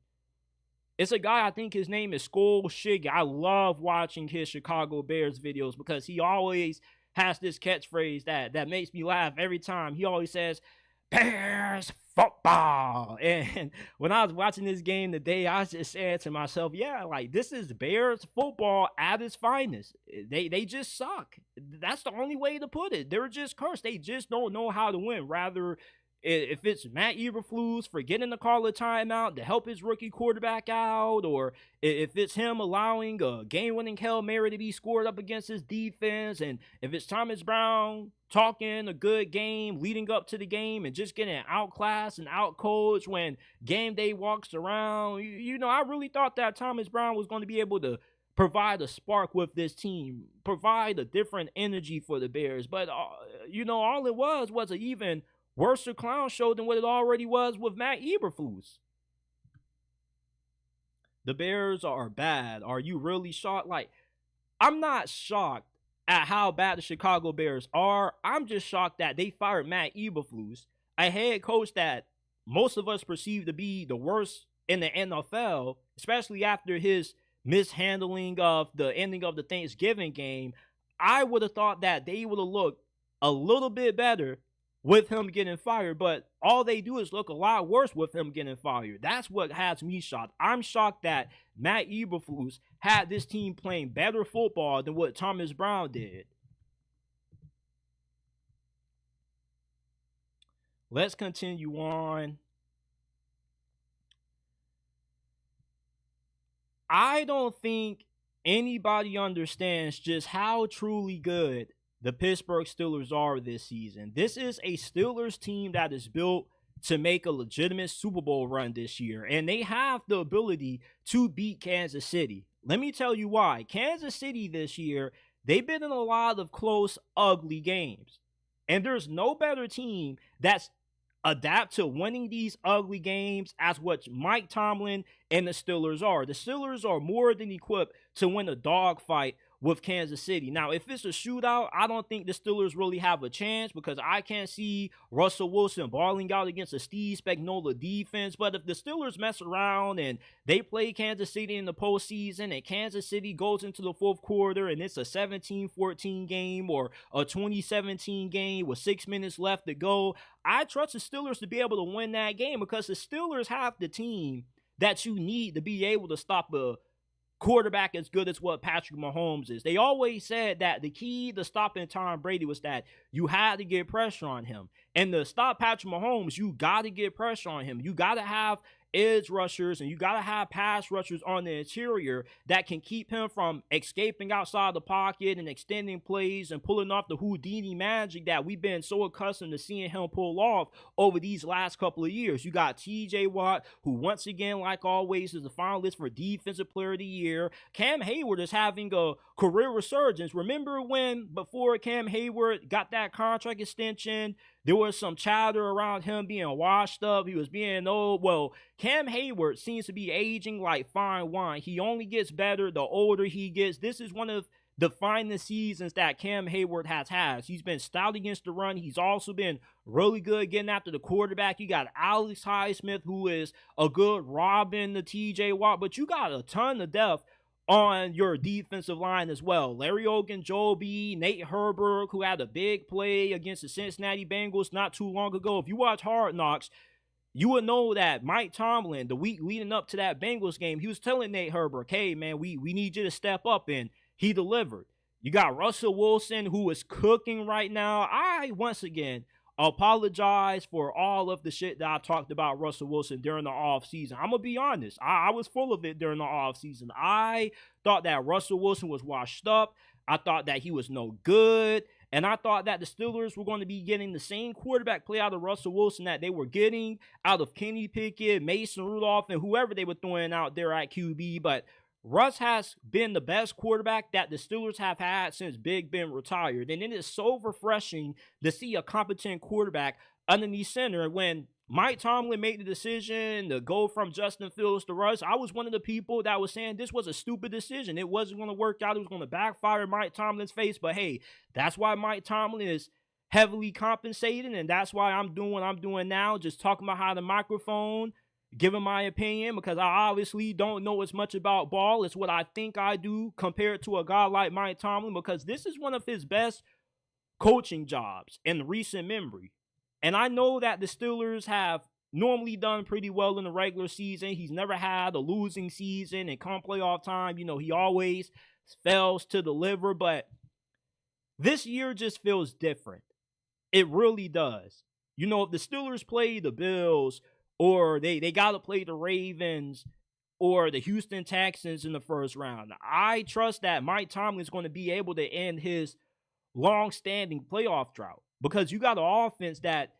It's a guy, I think his name is Scorching. I love watching his Chicago Bears videos because he always has this catchphrase that makes me laugh every time. He always says, Bears football. And when I was watching this game today, I was just saying to myself, yeah, like this is Bears football at its finest. They just suck. That's the only way to put it. They're just cursed. They just don't know how to win. Rather, if it's Matt Eberflus forgetting to call a timeout to help his rookie quarterback out, or if it's him allowing a game-winning Hail Mary to be scored up against his defense, and if it's Thomas Brown talking a good game leading up to the game and just getting outclassed and outcoached when game day walks around, I really thought that Thomas Brown was going to be able to provide a spark with this team, provide a different energy for the Bears. But, all it was an even worse clown show than what it already was with Matt Eberflus. The Bears are bad. Are you really shocked? Like, I'm not shocked at how bad the Chicago Bears are. I'm just shocked that they fired Matt Eberflus, a head coach that most of us perceive to be the worst in the NFL, especially after his mishandling of the ending of the Thanksgiving game. I would have thought that they would have looked a little bit better with him getting fired, but all they do is look a lot worse with him getting fired. That's what has me shocked. I'm shocked that Matt Eberflus had this team playing better football than what Thomas Brown did. Let's continue on. I don't think anybody understands just how truly good the Pittsburgh Steelers are this season. This is a Steelers team that is built to make a legitimate Super Bowl run this year, and they have the ability to beat Kansas City. Let me tell you why. Kansas City this year, they've been in a lot of close, ugly games, and there's no better team that's adapt to winning these ugly games as what Mike Tomlin and the Steelers are. The Steelers are more than equipped to win a dogfight with Kansas City. Now, if it's a shootout, I don't think the Steelers really have a chance because I can't see Russell Wilson balling out against a Steve Spagnuolo defense. But if the Steelers mess around and they play Kansas City in the postseason and Kansas City goes into the fourth quarter and it's a 17-14 game or a 20-17 game with 6 minutes left to go, I trust the Steelers to be able to win that game because the Steelers have the team that you need to be able to stop a quarterback as good as what Patrick Mahomes is. They always said that the key to stopping Tom Brady was that you had to get pressure on him. And to stop Patrick Mahomes, you got to get pressure on him. You got to have edge rushers and you got to have pass rushers on the interior that can keep him from escaping outside the pocket and extending plays and pulling off the Houdini magic that we've been so accustomed to seeing him pull off over these last couple of years. You got TJ Watt, who once again, like always, is the finalist for Defensive Player of the Year. Cam Hayward is having a career resurgence. Remember when before Cam Hayward got that contract extension, there was some chatter around him being washed up. He was being old. Well, Cam Hayward seems to be aging like fine wine. He only gets better the older he gets. This is one of the finest seasons that Cam Hayward has had. He's been stout against the run. He's also been really good getting after the quarterback. You got Alex Highsmith, who is a good Robin to TJ Watt, but you got a ton of depth on your defensive line as well. Larry Ogunjobi, Nate Herbert, who had a big play against the Cincinnati Bengals not too long ago. If you watch Hard Knocks, you would know that Mike Tomlin, the week leading up to that Bengals game, he was telling Nate Herbert, hey, man, we need you to step up, and he delivered. You got Russell Wilson, who is cooking right now. I, once again, apologize for all of the shit that I talked about Russell Wilson during the offseason. I'm going to be honest. I was full of it during the offseason. I thought that Russell Wilson was washed up. I thought that he was no good. And I thought that the Steelers were going to be getting the same quarterback play out of Russell Wilson that they were getting out of Kenny Pickett, Mason Rudolph, and whoever they were throwing out there at QB. But Russ has been the best quarterback that the Steelers have had since Big Ben retired. And it is so refreshing to see a competent quarterback underneath center. When Mike Tomlin made the decision to go from Justin Fields to Russ, I was one of the people that was saying this was a stupid decision. It wasn't going to work out. It was going to backfire in Mike Tomlin's face. But hey, that's why Mike Tomlin is heavily compensated. And that's why I'm doing what I'm doing now, just talking behind the microphone, giving my opinion because I obviously don't know as much about ball as what I think I do compared to a guy like Mike Tomlin, because this is one of his best coaching jobs in recent memory. And I know that the Steelers have normally done pretty well in the regular season. He's never had a losing season, and come playoff time, he always fails to deliver. But this year just feels different. It really does. If the Steelers play the Bills, or they got to play the Ravens or the Houston Texans in the first round, I trust that Mike Tomlin is going to be able to end his long-standing playoff drought, because you got an offense that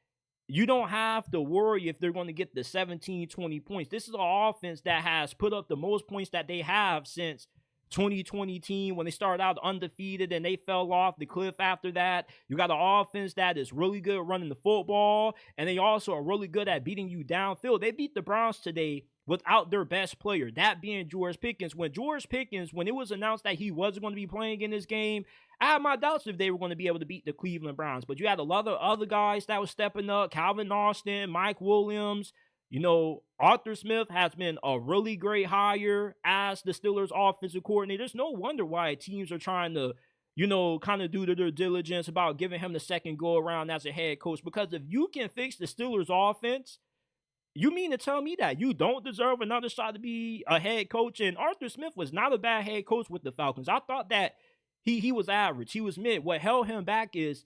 you don't have to worry if they're going to get the 17, 20 points. This is an offense that has put up the most points that they have since 2020 team when they started out undefeated and they fell off the cliff after that. You got an offense that is really good at running the football, and they also are really good at beating you downfield. They beat the Browns today without their best player, that being George Pickens. When it was announced that he wasn't going to be playing in this game, I had my doubts if they were going to be able to beat the Cleveland Browns. But you had a lot of other guys that were stepping up. Calvin Austin, Mike Williams. Arthur Smith has been a really great hire as the Steelers offensive coordinator. There's no wonder why teams are trying to, kind of do their diligence about giving him the second go around as a head coach. Because if you can fix the Steelers offense, you mean to tell me that you don't deserve another shot to be a head coach? And Arthur Smith was not a bad head coach with the Falcons. I thought that he was average. He was mid. What held him back is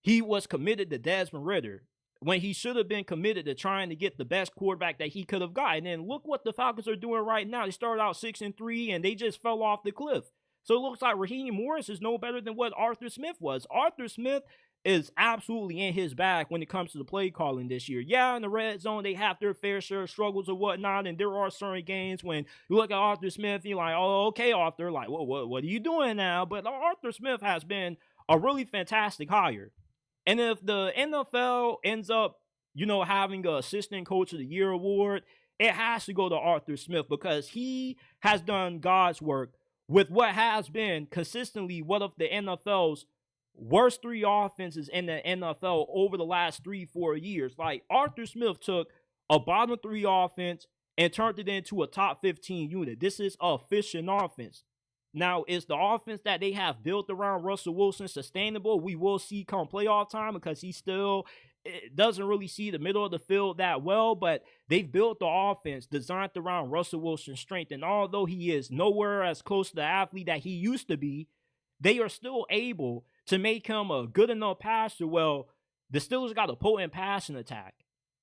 he was committed to Desmond Ridder when he should have been committed to trying to get the best quarterback that he could have got. And then look what the Falcons are doing right now. They started out 6-3 and they just fell off the cliff. So it looks like Raheem Morris is no better than what Arthur Smith was. Arthur Smith is absolutely in his bag when it comes to the play calling this year. Yeah, in the red zone, they have their fair share of struggles or whatnot, and there are certain games when you look at Arthur Smith, you're like, oh, okay, Arthur, like, what are you doing now? But Arthur Smith has been a really fantastic hire. And if the NFL ends up, having an Assistant Coach of the Year award, it has to go to Arthur Smith, because he has done God's work with what has been consistently one of the NFL's worst three offenses in the NFL over the last 3-4 years. Like, Arthur Smith took a bottom 3 offense and turned it into a top 15 unit. This is a efficient offense. Now, is the offense that they have built around Russell Wilson sustainable? We will see come playoff time, because he still doesn't really see the middle of the field that well, but they've built the offense designed around Russell Wilson's strength. And although he is nowhere as close to the athlete that he used to be, they are still able to make him a good enough passer. Well, the Steelers got a potent passing attack,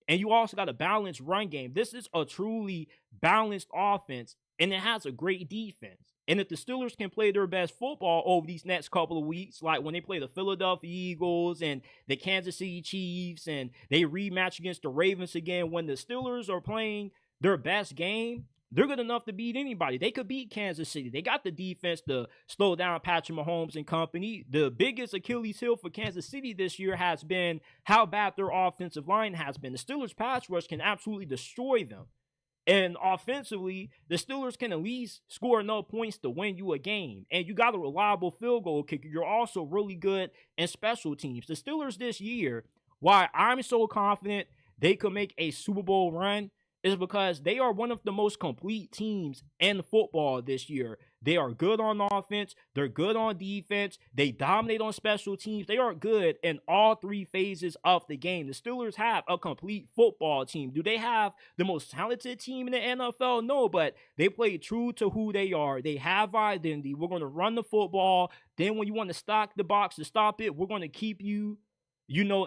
and you also got a balanced run game. This is a truly balanced offense, and it has a great defense. And if the Steelers can play their best football over these next couple of weeks, like when they play the Philadelphia Eagles and the Kansas City Chiefs, and they rematch against the Ravens again, when the Steelers are playing their best game, they're good enough to beat anybody. They could beat Kansas City. They got the defense to slow down Patrick Mahomes and company. The biggest Achilles heel for Kansas City this year has been how bad their offensive line has been. The Steelers' pass rush can absolutely destroy them. And offensively, the Steelers can at least score enough points to win you a game. And you got a reliable field goal kicker. You're also really good in special teams. The Steelers this year, why I'm so confident they could make a Super Bowl run, is because they are one of the most complete teams in football this year. They are good on offense. They're good on defense. They dominate on special teams. They are good in all 3 phases of the game. The Steelers have a complete football team. Do they have the most talented team in the NFL? No, but they play true to who they are. They have identity. We're going to run the football. Then when you want to stock the box to stop it, we're going to keep you,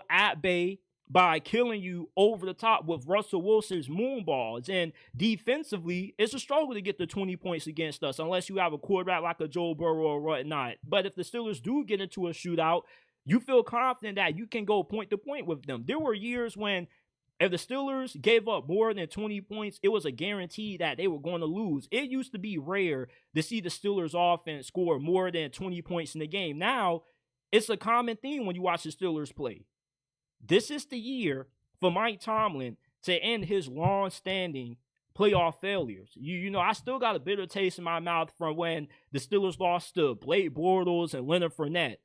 at bay by killing you over the top with Russell Wilson's moonballs. And defensively, it's a struggle to get the 20 points against us unless you have a quarterback like a Joe Burrow or whatnot. But if the Steelers do get into a shootout, you feel confident that you can go point to point with them. There were years when if the Steelers gave up more than 20 points, it was a guarantee that they were going to lose. It used to be rare to see the Steelers offense score more than 20 points in the game. Now, it's a common theme when you watch the Steelers play. This is the year for Mike Tomlin to end his long-standing playoff failures. I still got a bitter taste in my mouth from when the Steelers lost to Blake Bortles and Leonard Fournette.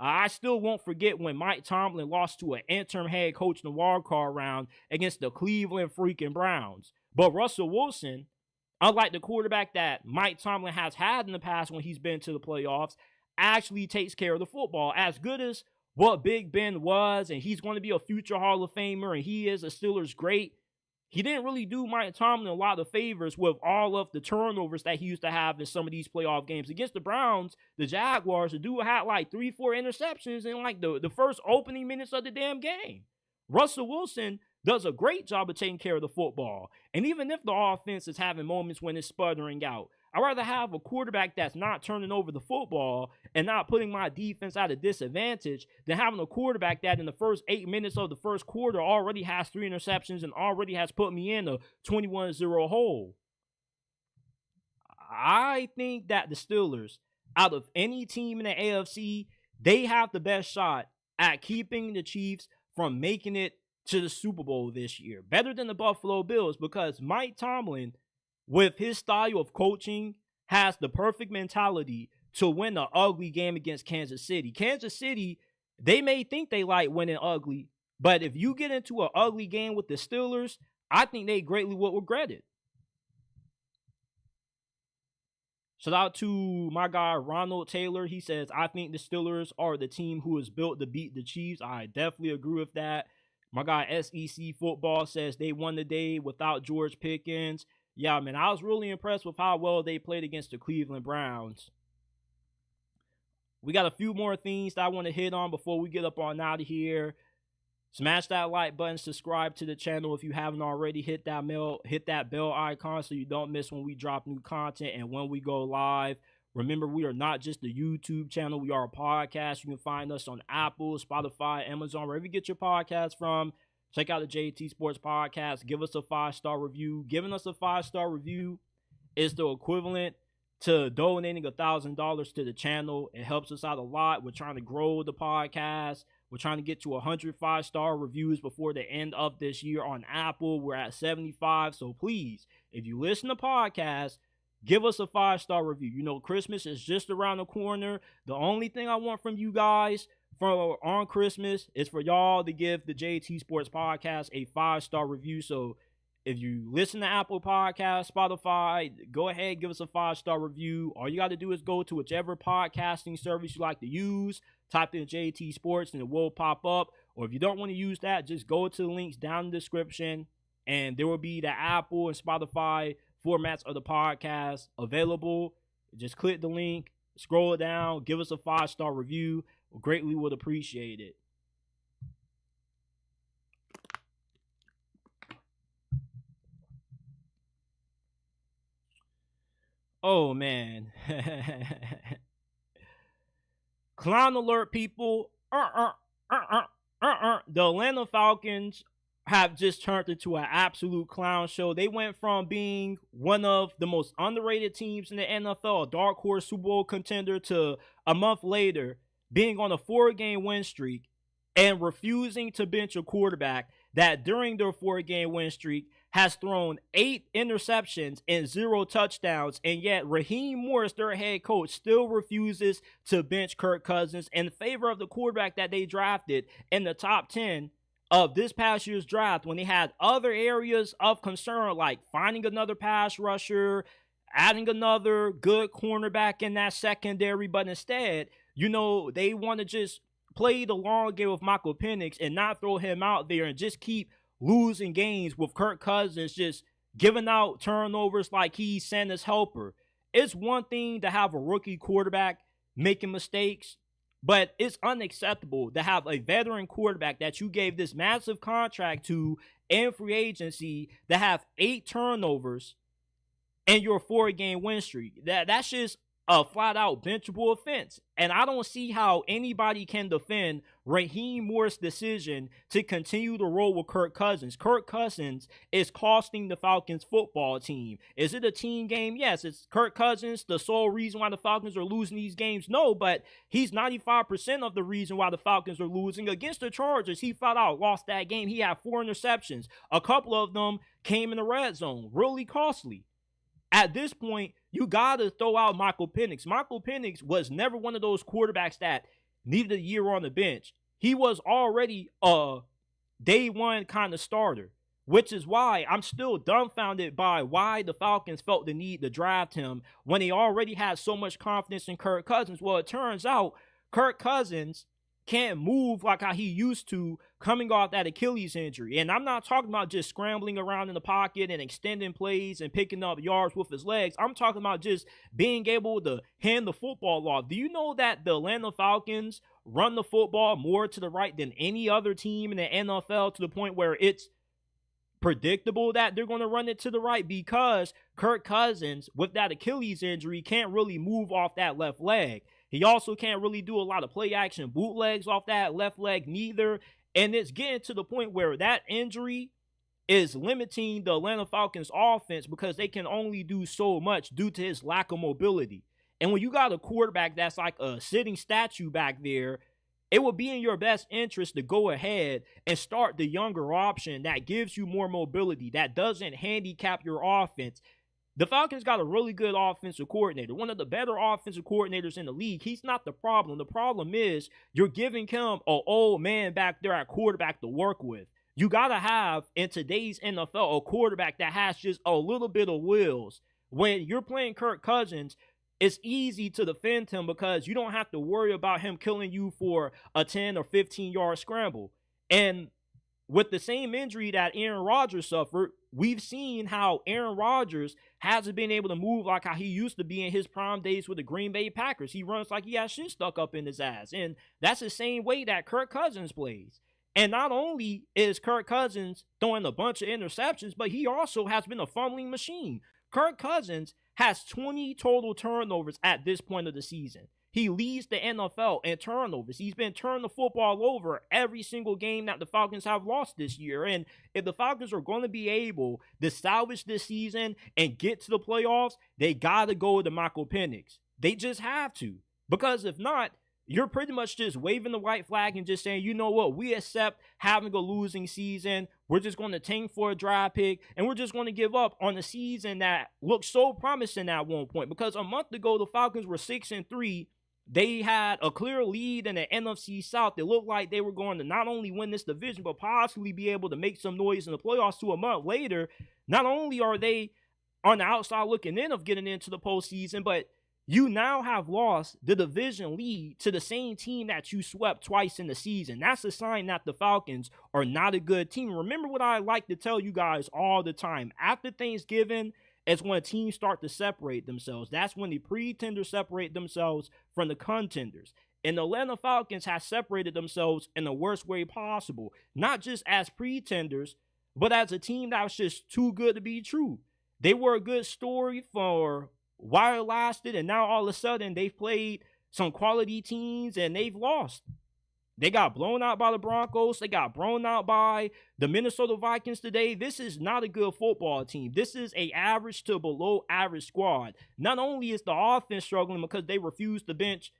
I still won't forget when Mike Tomlin lost to an interim head coach in the wild card round against the Cleveland freaking Browns. But Russell Wilson, unlike the quarterback that Mike Tomlin has had in the past when he's been to the playoffs, actually takes care of the football. As good as what Big Ben was, and he's going to be a future Hall of Famer, and he is a Steelers great, he didn't really do Mike Tomlin a lot of favors with all of the turnovers that he used to have in some of these playoff games. Against the Browns, the Jaguars, the dude had like 3-4 interceptions in like the first opening minutes of the damn game. Russell Wilson does a great job of taking care of the football. And even if the offense is having moments when it's sputtering out, I'd rather have a quarterback that's not turning over the football and not putting my defense at a disadvantage than having a quarterback that in the first 8 minutes of the first quarter already has 3 interceptions and already has put me in a 21-0 hole. I think that the Steelers, out of any team in the AFC, they have the best shot at keeping the Chiefs from making it to the Super Bowl this year. Better than the Buffalo Bills, because Mike Tomlin, with his style of coaching, has the perfect mentality to win an ugly game against Kansas City. Kansas City, they may think they like winning ugly, but if you get into an ugly game with the Steelers, I think they greatly will regret it. Shout out to my guy, Ronald Taylor. He says, I think the Steelers are the team who is built to beat the Chiefs. I definitely agree with that. My guy, SEC Football, says they won the day without George Pickens. Yeah, man, I was really impressed with how well they played against the Cleveland Browns. We got a few more things that I want to hit on before we get up on out of here. Smash that like button, subscribe to the channel if you haven't already. Hit that bell icon so you don't miss when we drop new content and when we go live. Remember, we are not just a YouTube channel. We are a podcast. You can find us on Apple, Spotify, Amazon, wherever you get your podcast from. Check out the JT Sports Podcast. Give us a 5-star review. Giving us a 5-star review is the equivalent to donating $1,000 to the channel. It helps us out a lot. We're trying to grow the podcast. We're trying to get to 100 5-star reviews before the end of this year on Apple. We're at 75. So please, if you listen to podcasts, give us a 5-star review. You know, Christmas is just around the corner. The only thing I want from you guys on Christmas is for y'all to give the JT Sports Podcast a 5-star review. So if you listen to Apple Podcasts, Spotify, go ahead, give us a 5-star review. All you got to do is go to whichever podcasting service you like to use, type in JT Sports, and it will pop up. Or if you don't want to use that, just go to the links down in the description, and there will be the Apple and Spotify formats of the podcast available. Just click the link, scroll down, give us a 5-star review. We greatly would appreciate it. Oh, man. Clown alert, people. The Atlanta Falcons have just turned into an absolute clown show. They went from being one of the most underrated teams in the NFL, a dark horse Super Bowl contender, to a month later being on a 4-game win streak and refusing to bench a quarterback that during their 4-game win streak has thrown 8 interceptions and 0 touchdowns, and yet Raheem Morris, their head coach, still refuses to bench Kirk Cousins in favor of the quarterback that they drafted in the top 10 of this past year's draft, when they had other areas of concern like finding another pass rusher, adding another good cornerback in that secondary. But instead, you know, they want to just play the long game with Michael Penix and not throw him out there and just keep losing games with Kirk Cousins just giving out turnovers like he's Santa's helper. It's one thing to have a rookie quarterback making mistakes, but it's unacceptable to have a veteran quarterback that you gave this massive contract to in free agency to have 8 turnovers in your 4-game win streak. That's just a flat-out benchable offense. And I don't see how anybody can defend Raheem Morris' decision to continue to roll with Kirk Cousins. Kirk Cousins is costing the Falcons football team. Is it a team game? Yes. Is Kirk Cousins the sole reason why the Falcons are losing these games? No, but he's 95% of the reason why the Falcons are losing. Against the Chargers, he flat out lost that game. He had 4 interceptions. A couple of them came in the red zone. Really costly. At this point, you got to throw out Michael Penix. Michael Penix was never one of those quarterbacks that needed a year on the bench. He was already a day one kind of starter, which is why I'm still dumbfounded by why the Falcons felt the need to draft him when they already had so much confidence in Kirk Cousins. Well, it turns out Kirk Cousins can't move like how he used to coming off that Achilles injury. And I'm not talking about just scrambling around in the pocket and extending plays and picking up yards with his legs. I'm talking about just being able to hand the football off. Do you know that the Atlanta Falcons run the football more to the right than any other team in the NFL, to the point where it's predictable that they're going to run it to the right? Because Kirk Cousins, with that Achilles injury, can't really move off that left leg. He also can't really do a lot of play action bootlegs off that left leg neither. And it's getting to the point where that injury is limiting the Atlanta Falcons offense because they can only do so much due to his lack of mobility. And when you got a quarterback that's like a sitting statue back there, it would be in your best interest to go ahead and start the younger option that gives you more mobility, that doesn't handicap your offense. The Falcons got a really good offensive coordinator, one of the better offensive coordinators in the league. He's not the problem. The problem is you're giving him an old man back there at quarterback to work with. You got to have, in today's NFL, a quarterback that has just a little bit of wheels. When you're playing Kirk Cousins, it's easy to defend him because you don't have to worry about him killing you for a 10 or 15-yard scramble. And with the same injury that Aaron Rodgers suffered, we've seen how Aaron Rodgers hasn't been able to move like how he used to be in his prime days with the Green Bay Packers. He runs like he has shit stuck up in his ass. And that's the same way that Kirk Cousins plays. And not only is Kirk Cousins throwing a bunch of interceptions, but he also has been a fumbling machine. Kirk Cousins has 20 total turnovers at this point of the season. He leads the NFL in turnovers. He's been turning the football over every single game that the Falcons have lost this year. And if the Falcons are going to be able to salvage this season and get to the playoffs, they got to go to Michael Penix. They just have to. Because if not, you're pretty much just waving the white flag and just saying, you know what, we accept having a losing season. We're just going to tank for a draft pick, and we're just going to give up on a season that looked so promising at one point. Because a month ago, the Falcons were 6-3. They had a clear lead in the NFC South. It looked like they were going to not only win this division, but possibly be able to make some noise in the playoffs. To a month later, not only are they on the outside looking in of getting into the postseason, but you now have lost the division lead to the same team that you swept twice in the season. That's a sign that the Falcons are not a good team. Remember what I like to tell you guys all the time. After Thanksgiving, it's when teams start to separate themselves. That's when the pretenders separate themselves from the contenders. And the Atlanta Falcons have separated themselves in the worst way possible. Not just as pretenders, but as a team that was just too good to be true. They were a good story for while it lasted, and now all of a sudden they've played some quality teams and they've lost. They got blown out by the Broncos. They got blown out by the Minnesota Vikings today. This is not a good football team. This is an average to below average squad. Not only is the offense struggling because they refuse to bench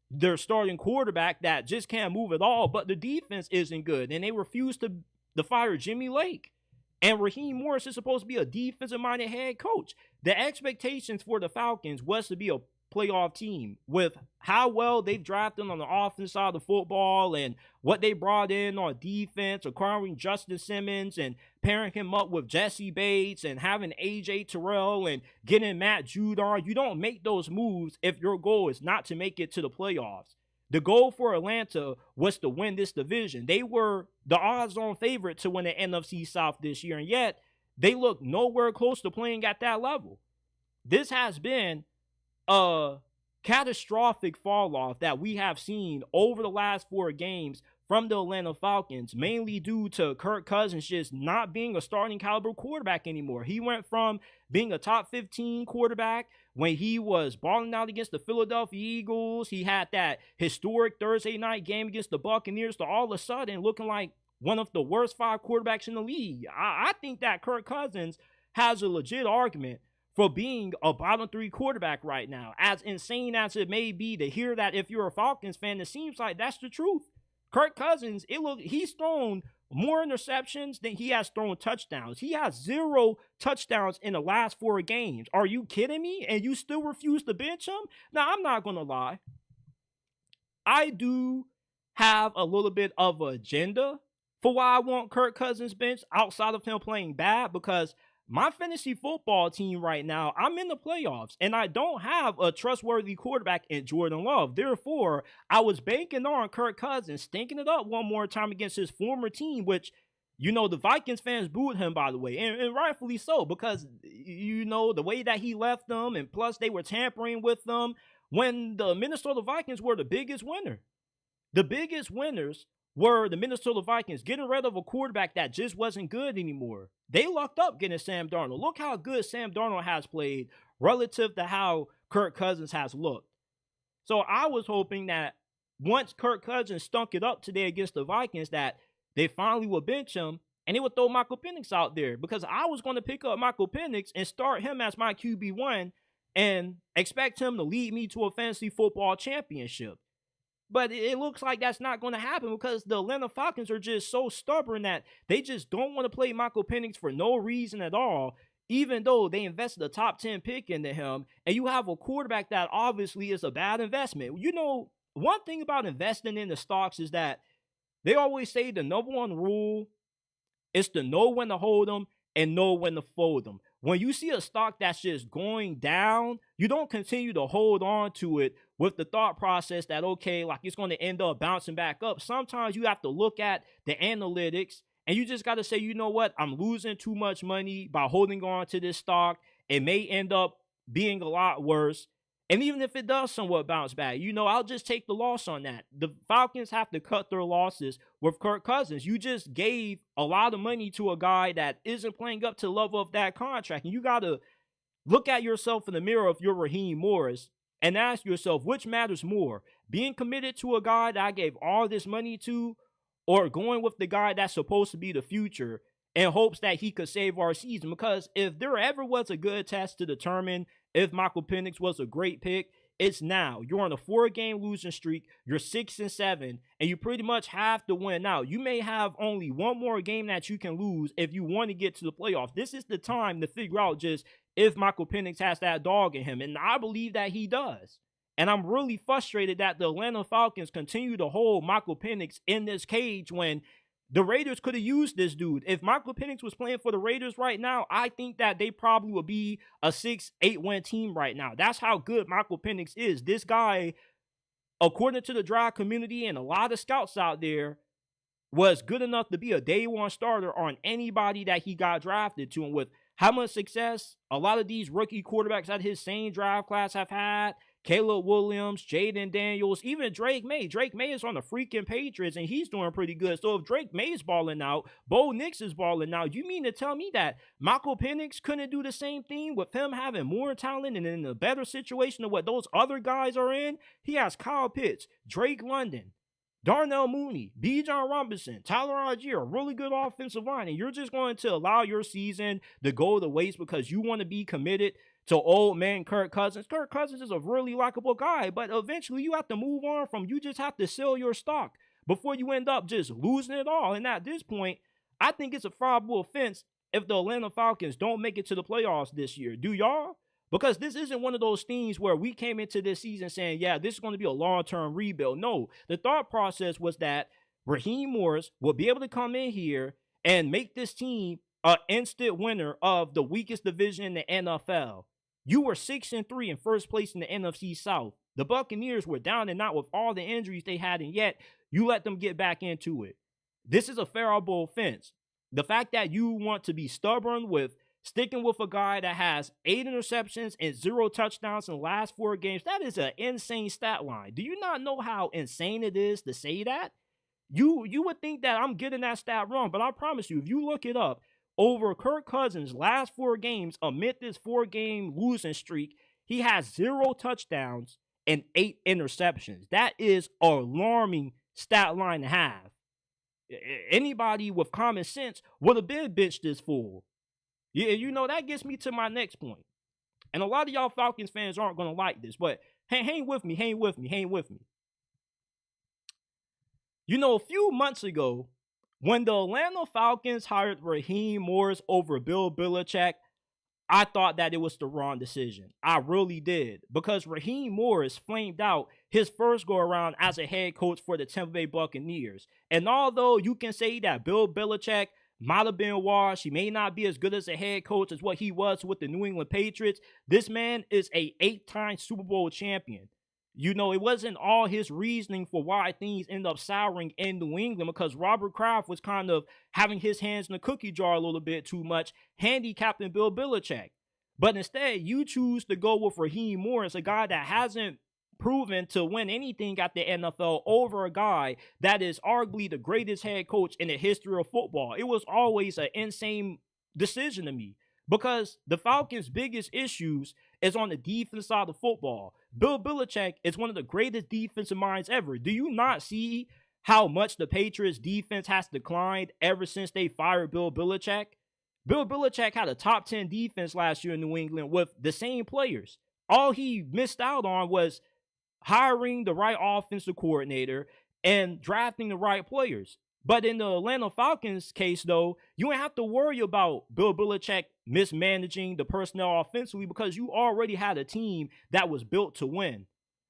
their starting quarterback that just can't move at all, but the defense isn't good, and they refuse to fire Jimmy Lake. And Raheem Morris is supposed to be a defensive-minded head coach. The expectations for the Falcons was to be a playoff team with how well they've drafted on the offense side of the football and what they brought in on defense, acquiring Justin Simmons and pairing him up with Jesse Bates and having AJ Terrell and getting Matt Judon. You don't make those moves if your goal is not to make it to the playoffs. The goal for Atlanta was to win this division. They were the odds-on favorite to win the NFC South this year, and yet they look nowhere close to playing at that level. This has been a catastrophic fall-off that we have seen over the last 4 games from the Atlanta Falcons, mainly due to Kirk Cousins just not being a starting caliber quarterback anymore. He went from being a top 15 quarterback when he was balling out against the Philadelphia Eagles. He had that historic Thursday night game against the Buccaneers, to all of a sudden looking like one of the worst 5 quarterbacks in the league. I think that Kirk Cousins has a legit argument for being a bottom 3 quarterback right now. As insane as it may be to hear that if you're a Falcons fan, it seems like that's the truth. Kirk Cousins, he's thrown more interceptions than he has thrown touchdowns. He has 0 touchdowns in the last 4 games. Are you kidding me? And you still refuse to bench him? Now, I'm not going to lie. I do have a little bit of an agenda for why I want Kirk Cousins bench outside of him playing bad, because my fantasy football team right now, I'm in the playoffs and I don't have a trustworthy quarterback in Jordan Love. Therefore, I was banking on Kirk Cousins stinking it up one more time against his former team, which, the Vikings fans booed him, by the way, and rightfully so, because, the way that he left them, and plus they were tampering with them when the Minnesota Vikings were the biggest winner. The biggest winners were the Minnesota Vikings getting rid of a quarterback that just wasn't good anymore. They lucked up getting Sam Darnold. Look how good Sam Darnold has played relative to how Kirk Cousins has looked. So I was hoping that once Kirk Cousins stunk it up today against the Vikings, that they finally would bench him and they would throw Michael Penix out there, because I was going to pick up Michael Penix and start him as my QB1 and expect him to lead me to a fantasy football championship. But it looks like that's not going to happen, because the Atlanta Falcons are just so stubborn that they just don't want to play Michael Penix for no reason at all, even though they invested a top 10 pick into him, and you have a quarterback that obviously is a bad investment. One thing about investing in the stocks is that they always say the number one rule is to know when to hold them and know when to fold them. When you see a stock that's just going down, you don't continue to hold on to it with the thought process that, okay, like it's going to end up bouncing back up. Sometimes you have to look at the analytics and you just got to say, you know what, I'm losing too much money by holding on to this stock. It may end up being a lot worse. And even if it does somewhat bounce back, I'll just take the loss on that. The Falcons have to cut their losses with Kirk Cousins. You just gave a lot of money to a guy that isn't playing up to the level of that contract. And you got to look at yourself in the mirror if you're Raheem Morris and ask yourself, which matters more? Being committed to a guy that I gave all this money to, or going with the guy that's supposed to be the future in hopes that he could save our season? Because if there ever was a good test to determine if Michael Penix was a great pick, it's now. You're on a 4-game losing streak. You're 6-7, and you pretty much have to win now. You may have only one more game that you can lose if you want to get to the playoffs. This is the time to figure out just if Michael Penix has that dog in him, and I believe that he does. And I'm really frustrated that the Atlanta Falcons continue to hold Michael Penix in this cage when the Raiders could have used this dude. If Michael Penix was playing for the Raiders right now, I think that they probably would be a 6-8 win team right now. That's how good Michael Penix is. This guy, according to the draft community and a lot of scouts out there, was good enough to be a day one starter on anybody that he got drafted to. And with how much success a lot of these rookie quarterbacks at his same draft class have had, Caleb Williams, Jaden Daniels, even Drake May. Drake May is on the freaking Patriots, and he's doing pretty good. So if Drake May is balling out, Bo Nix is balling out, you mean to tell me that Michael Penix couldn't do the same thing with him having more talent and in a better situation than what those other guys are in? He has Kyle Pitts, Drake London, Darnell Mooney, Bijan Robinson, Tyler Algier, a really good offensive line, and you're just going to allow your season to go to waste because you want to be committed to old man Kirk Cousins. Kirk Cousins is a really likable guy, but eventually you have to move on from, you just have to sell your stock before you end up just losing it all. And at this point, I think it's a fireable offense if the Atlanta Falcons don't make it to the playoffs this year. Do y'all? Because this isn't one of those things where we came into this season saying, yeah, this is going to be a long-term rebuild. No, the thought process was that Raheem Morris will be able to come in here and make this team an instant winner of the weakest division in the NFL. You were 6-3 in first place in the NFC South. The Buccaneers were down and out with all the injuries they had, and yet you let them get back into it. This is a fireable offense. The fact that you want to be stubborn with sticking with a guy that has 8 interceptions and 0 touchdowns in the last 4 games, that is an insane stat line. Do you not know how insane it is to say that? You would think that I'm getting that stat wrong, but I promise you, if you look it up, over Kirk Cousins' last 4 games amid this 4-game losing streak, he has 0 touchdowns and 8 interceptions. That is an alarming stat line to have. Anybody with common sense would have been benched this fool. Yeah, that gets me to my next point. And a lot of y'all Falcons fans aren't going to like this, but hang with me. A few months ago, when the Atlanta Falcons hired Raheem Morris over Bill Belichick, I thought that it was the wrong decision. I really did. Because Raheem Morris flamed out his first go around as a head coach for the Tampa Bay Buccaneers. And although you can say that Bill Belichick might have been washed, he may not be as good as a head coach as what he was with the New England Patriots, this man is a 8-time Super Bowl champion. You know, it wasn't all his reasoning for why things end up souring in New England, because Robert Kraft was kind of having his hands in the cookie jar a little bit too much, handicapping Bill Belichick. But instead, you choose to go with Raheem Morris, a guy that hasn't proven to win anything at the NFL, over a guy that is arguably the greatest head coach in the history of football. It was always an insane decision to me, because the Falcons' biggest issues is on the defense side of football. Bill Belichick is one of the greatest defensive minds ever. Do you not see how much the Patriots' defense has declined ever since they fired Bill Belichick? Bill Belichick had a top 10 defense last year in New England with the same players. All he missed out on was hiring the right offensive coordinator and drafting the right players. But in the Atlanta Falcons case, though, you don't have to worry about Bill Belichick mismanaging the personnel offensively, because you already had a team that was built to win.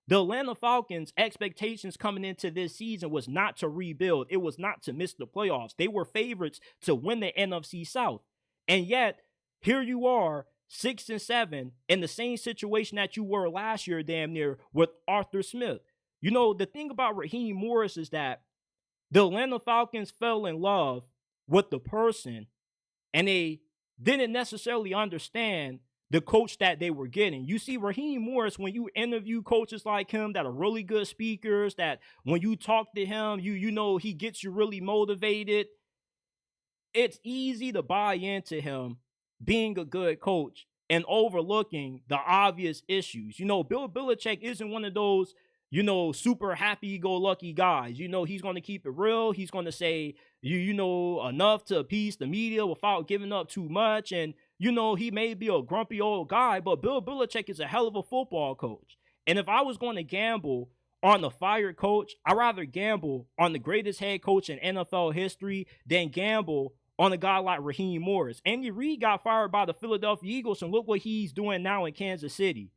The Atlanta Falcons' expectations coming into this season was not to rebuild. It was not to miss the playoffs. They were favorites to win the NFC South. And yet, here you are, 6-7, in the same situation that you were last year, damn near, with Arthur Smith. You know, the thing about Raheem Morris is that the Atlanta Falcons fell in love with the person, and they didn't necessarily understand the coach that they were getting. You see, Raheem Morris, when you interview coaches like him that are really good speakers, that when you talk to him, you know he gets you really motivated, it's easy to buy into him being a good coach and overlooking the obvious issues. You know, Bill Belichick isn't one of those, you know, super happy-go-lucky guys. You know, he's going to keep it real. He's going to say, you know, enough to appease the media without giving up too much. And, you know, he may be a grumpy old guy, but Bill Belichick is a hell of a football coach. And if I was going to gamble on the fired coach, I'd rather gamble on the greatest head coach in NFL history than gamble on a guy like Raheem Morris. Andy Reid got fired by the Philadelphia Eagles, and look what he's doing now in Kansas City.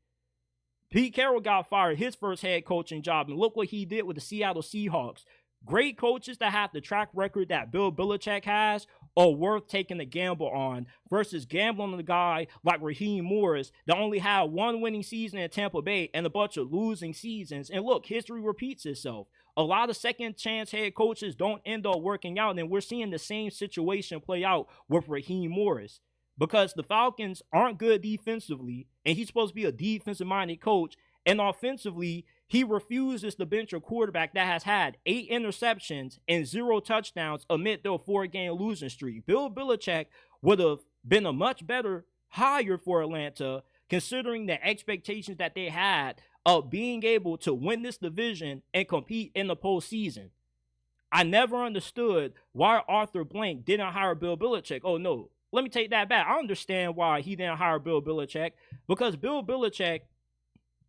Pete Carroll got fired, his first head coaching job, and look what he did with the Seattle Seahawks. Great coaches that have the track record that Bill Belichick has are worth taking a gamble on versus gambling on a guy like Raheem Morris that only had one winning season in Tampa Bay and a bunch of losing seasons. And look, history repeats itself. A lot of second chance head coaches don't end up working out, and we're seeing the same situation play out with Raheem Morris. Because the Falcons aren't good defensively, and he's supposed to be a defensive-minded coach, and offensively, he refuses to bench a quarterback that has had 8 interceptions and 0 touchdowns amid their 4-game losing streak. Bill Belichick would have been a much better hire for Atlanta, considering the expectations that they had of being able to win this division and compete in the postseason. I never understood why Arthur Blank didn't hire Bill Belichick. Oh, no. Let me take that back. I understand why he didn't hire Bill Belichick, because Bill Belichick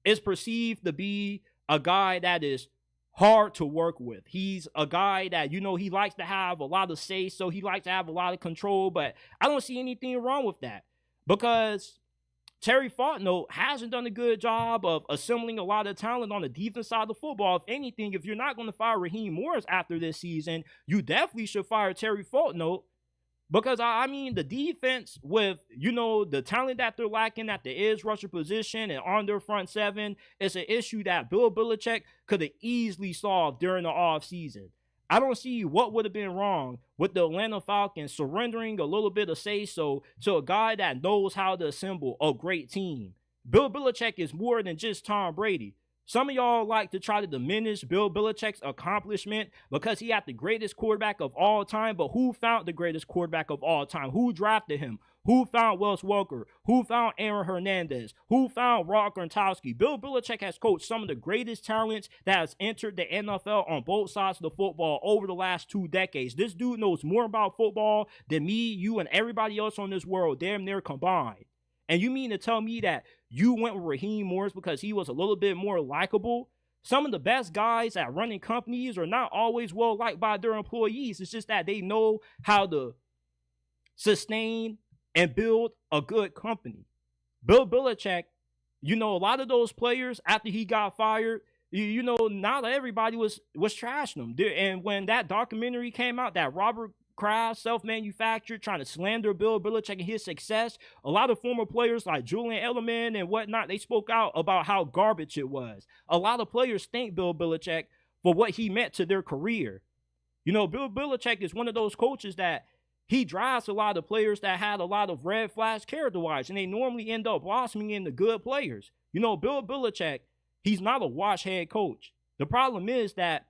is perceived to be a guy that is hard to work with. He's a guy that, you know, he likes to have a lot of say, so he likes to have a lot of control, but I don't see anything wrong with that, because Terry Fontenot hasn't done a good job of assembling a lot of talent on the defense side of football. If anything, if you're not going to fire Raheem Morris after this season, you definitely should fire Terry Fontenot. Because, I mean, the defense with, you know, the talent that they're lacking at the edge rusher position and on their front seven is an issue that Bill Belichick could have easily solved during the offseason. I don't see what would have been wrong with the Atlanta Falcons surrendering a little bit of say-so to a guy that knows how to assemble a great team. Bill Belichick is more than just Tom Brady. Some of y'all like to try to diminish Bill Belichick's accomplishment because he had the greatest quarterback of all time, but who found the greatest quarterback of all time? Who drafted him? Who found Wes Welker? Who found Aaron Hernandez? Who found Rob Gronkowski? Bill Belichick has coached some of the greatest talents that has entered the NFL on both sides of the football over the last 2 decades. This dude knows more about football than me, you, and everybody else on this world damn near combined. And you mean to tell me that you went with Raheem Morris because he was a little bit more likable? Some of the best guys at running companies are not always well liked by their employees. It's just that they know how to sustain and build a good company. Bill Belichick, a lot of those players after he got fired, not everybody was trashing him. And when that documentary came out, that Robert Kraft self-manufactured trying to slander Bill Belichick and his success, a lot of former players like Julian Edelman and whatnot, they spoke out about how garbage it was. A lot of players thank Bill Belichick for what he meant to their career. Bill Belichick is one of those coaches that he drafts a lot of players that had a lot of red flags character-wise, and they normally end up blossoming into good players. Bill Belichick, he's not a wash head coach. The problem is that,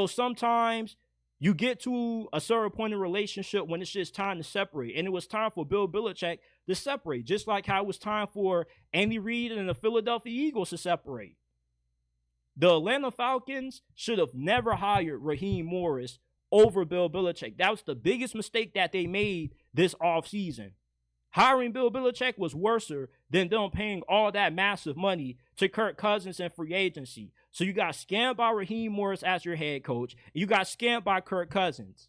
sometimes you get to a certain point in a relationship when it's just time to separate. And it was time for Bill Belichick to separate, just like how it was time for Andy Reid and the Philadelphia Eagles to separate. The Atlanta Falcons should have never hired Raheem Morris over Bill Belichick. That was the biggest mistake that they made this offseason. Hiring Bill Belichick was worse than them paying all that massive money to Kirk Cousins in free agency. So you got scammed by Raheem Morris as your head coach. And you got scammed by Kirk Cousins.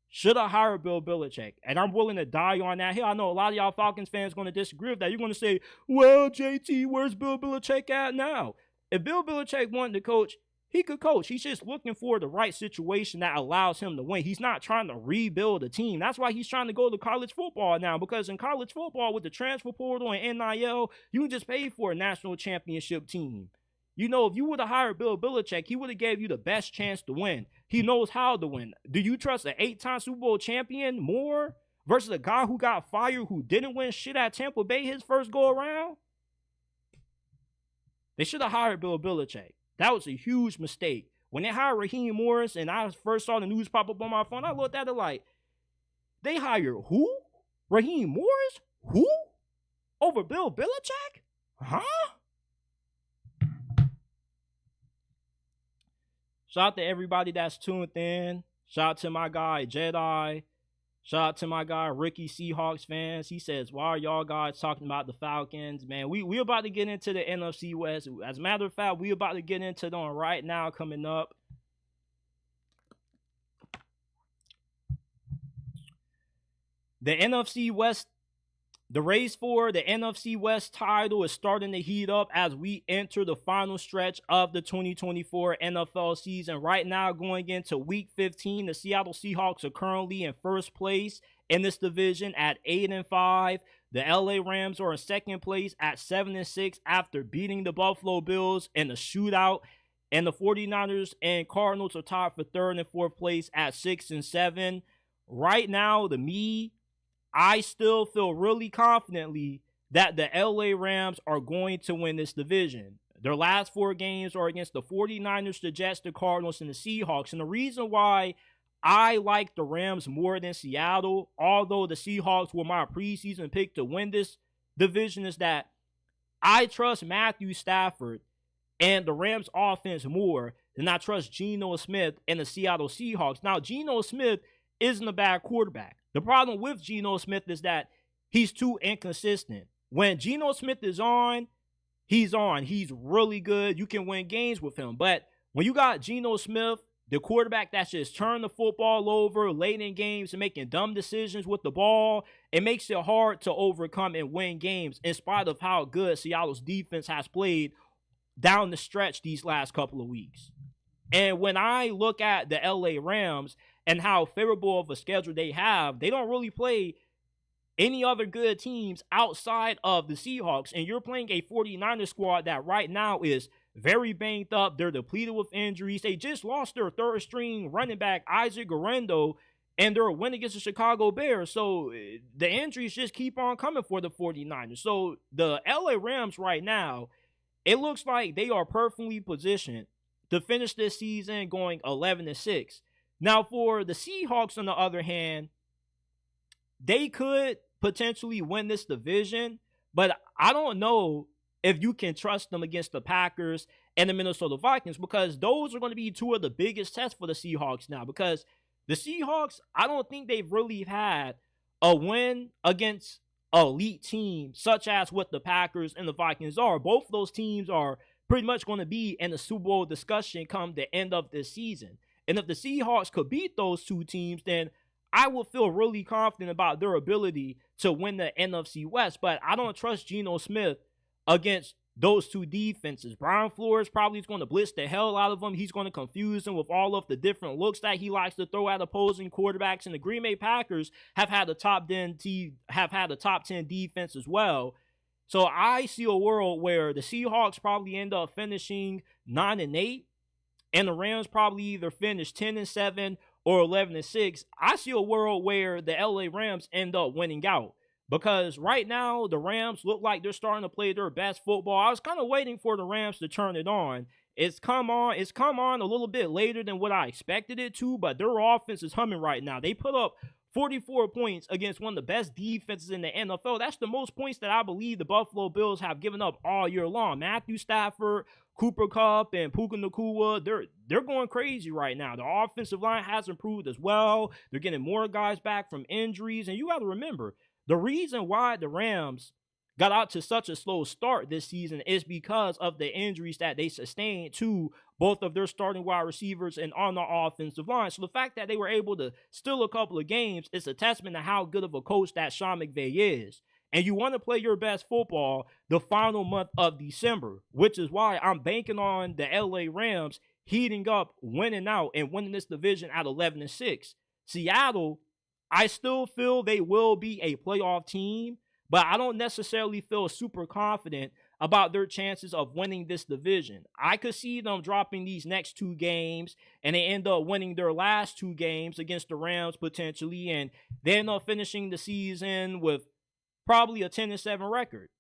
Should have hired Bill Belichick. And I'm willing to die on that hill. I know a lot of y'all Falcons fans going to disagree with that. You're going to say, well, JT, where's Bill Belichick at now? If Bill Belichick wanted to coach, he could coach. He's just looking for the right situation that allows him to win. He's not trying to rebuild a team. That's why he's trying to go to college football now, because in college football with the transfer portal and NIL, you can just pay for a national championship team. If you would have hired Bill Belichick, he would have gave you the best chance to win. He knows how to win. Do you trust an 8-time Super Bowl champion more versus a guy who got fired who didn't win shit at Tampa Bay his first go around? They should have hired Bill Belichick. That was a huge mistake. When they hired Raheem Morris and I first saw the news pop up on my phone, I looked at it like, they hired who? Raheem Morris? Who? Over Bill Belichick? Huh? Shout out to everybody that's tuned in. Shout out to my guy, Jedi. Shout out to my guy, Ricky, Seahawks fans. He says, why are y'all guys talking about the Falcons? Man, we about to get into the NFC West. As a matter of fact, we about to get into them right now coming up. The NFC West, the race for the NFC West title is starting to heat up as we enter the final stretch of the 2024 NFL season. Right now, going into Week 15, the Seattle Seahawks are currently in first place in this division at 8-5. The LA Rams are in second place at 7-6 after beating the Buffalo Bills in a shootout. And the 49ers and Cardinals are tied for third and fourth place at 6-7. Right now, I still feel really confidently that the LA Rams are going to win this division. Their last 4 games are against the 49ers, the Jets, the Cardinals, and the Seahawks. And the reason why I like the Rams more than Seattle, although the Seahawks were my preseason pick to win this division, is that I trust Matthew Stafford and the Rams offense more than I trust Geno Smith and the Seattle Seahawks. Now, Geno Smith isn't a bad quarterback. The problem with Geno Smith is that he's too inconsistent. When Geno Smith is on, he's on. He's really good. You can win games with him. But when you got Geno Smith, the quarterback that's just turning the football over late in games and making dumb decisions with the ball, it makes it hard to overcome and win games in spite of how good Seattle's defense has played down the stretch these last couple of weeks. And when I look at the LA Rams and how favorable of a schedule they have, they don't really play any other good teams outside of the Seahawks. And you're playing a 49ers squad that right now is very banged up. They're depleted with injuries. They just lost their third string running back, Isaac Guerrero, and they're a win against the Chicago Bears. So the injuries just keep on coming for the 49ers. So the LA Rams right now, it looks like they are perfectly positioned to finish this season going 11-6. Now, for the Seahawks, on the other hand, they could potentially win this division, but I don't know if you can trust them against the Packers and the Minnesota Vikings, because those are going to be two of the biggest tests for the Seahawks now, because the Seahawks, I don't think they've really had a win against elite teams such as what the Packers and the Vikings are. Both of those teams are pretty much going to be in the Super Bowl discussion come the end of this season. And if the Seahawks could beat those two teams, then I would feel really confident about their ability to win the NFC West, but I don't trust Geno Smith against those two defenses. Brian Flores probably is going to blitz the hell out of them. He's going to confuse them with all of the different looks that he likes to throw at opposing quarterbacks. And the Green Bay Packers have had a top 10 defense as well. So I see a world where the Seahawks probably end up finishing 9-8, and the Rams probably either finish 10-7 or 11-6. I see a world where the LA Rams end up winning out. Because right now, the Rams look like they're starting to play their best football. I was kind of waiting for the Rams to turn it on. It's come on a little bit later than what I expected it to, but their offense is humming right now. They put up 44 points against one of the best defenses in the NFL. That's the most points that I believe the Buffalo Bills have given up all year long. Matthew Stafford, Cooper Kupp, and Puka Nacua, they're going crazy right now. The offensive line has improved as well. They're getting more guys back from injuries. And you got to remember, the reason why the Rams got out to such a slow start this season is because of the injuries that they sustained to both of their starting wide receivers and on the offensive line. So the fact that they were able to steal a couple of games is a testament to how good of a coach that Sean McVay is. And you want to play your best football the final month of December, which is why I'm banking on the LA Rams heating up, winning out, and winning this division at 11-6. Seattle, I still feel they will be a playoff team, but I don't necessarily feel super confident about their chances of winning this division. I could see them dropping these next two games, and they end up winning their last two games against the Rams potentially, and they end up finishing the season with probably a 10-7 record.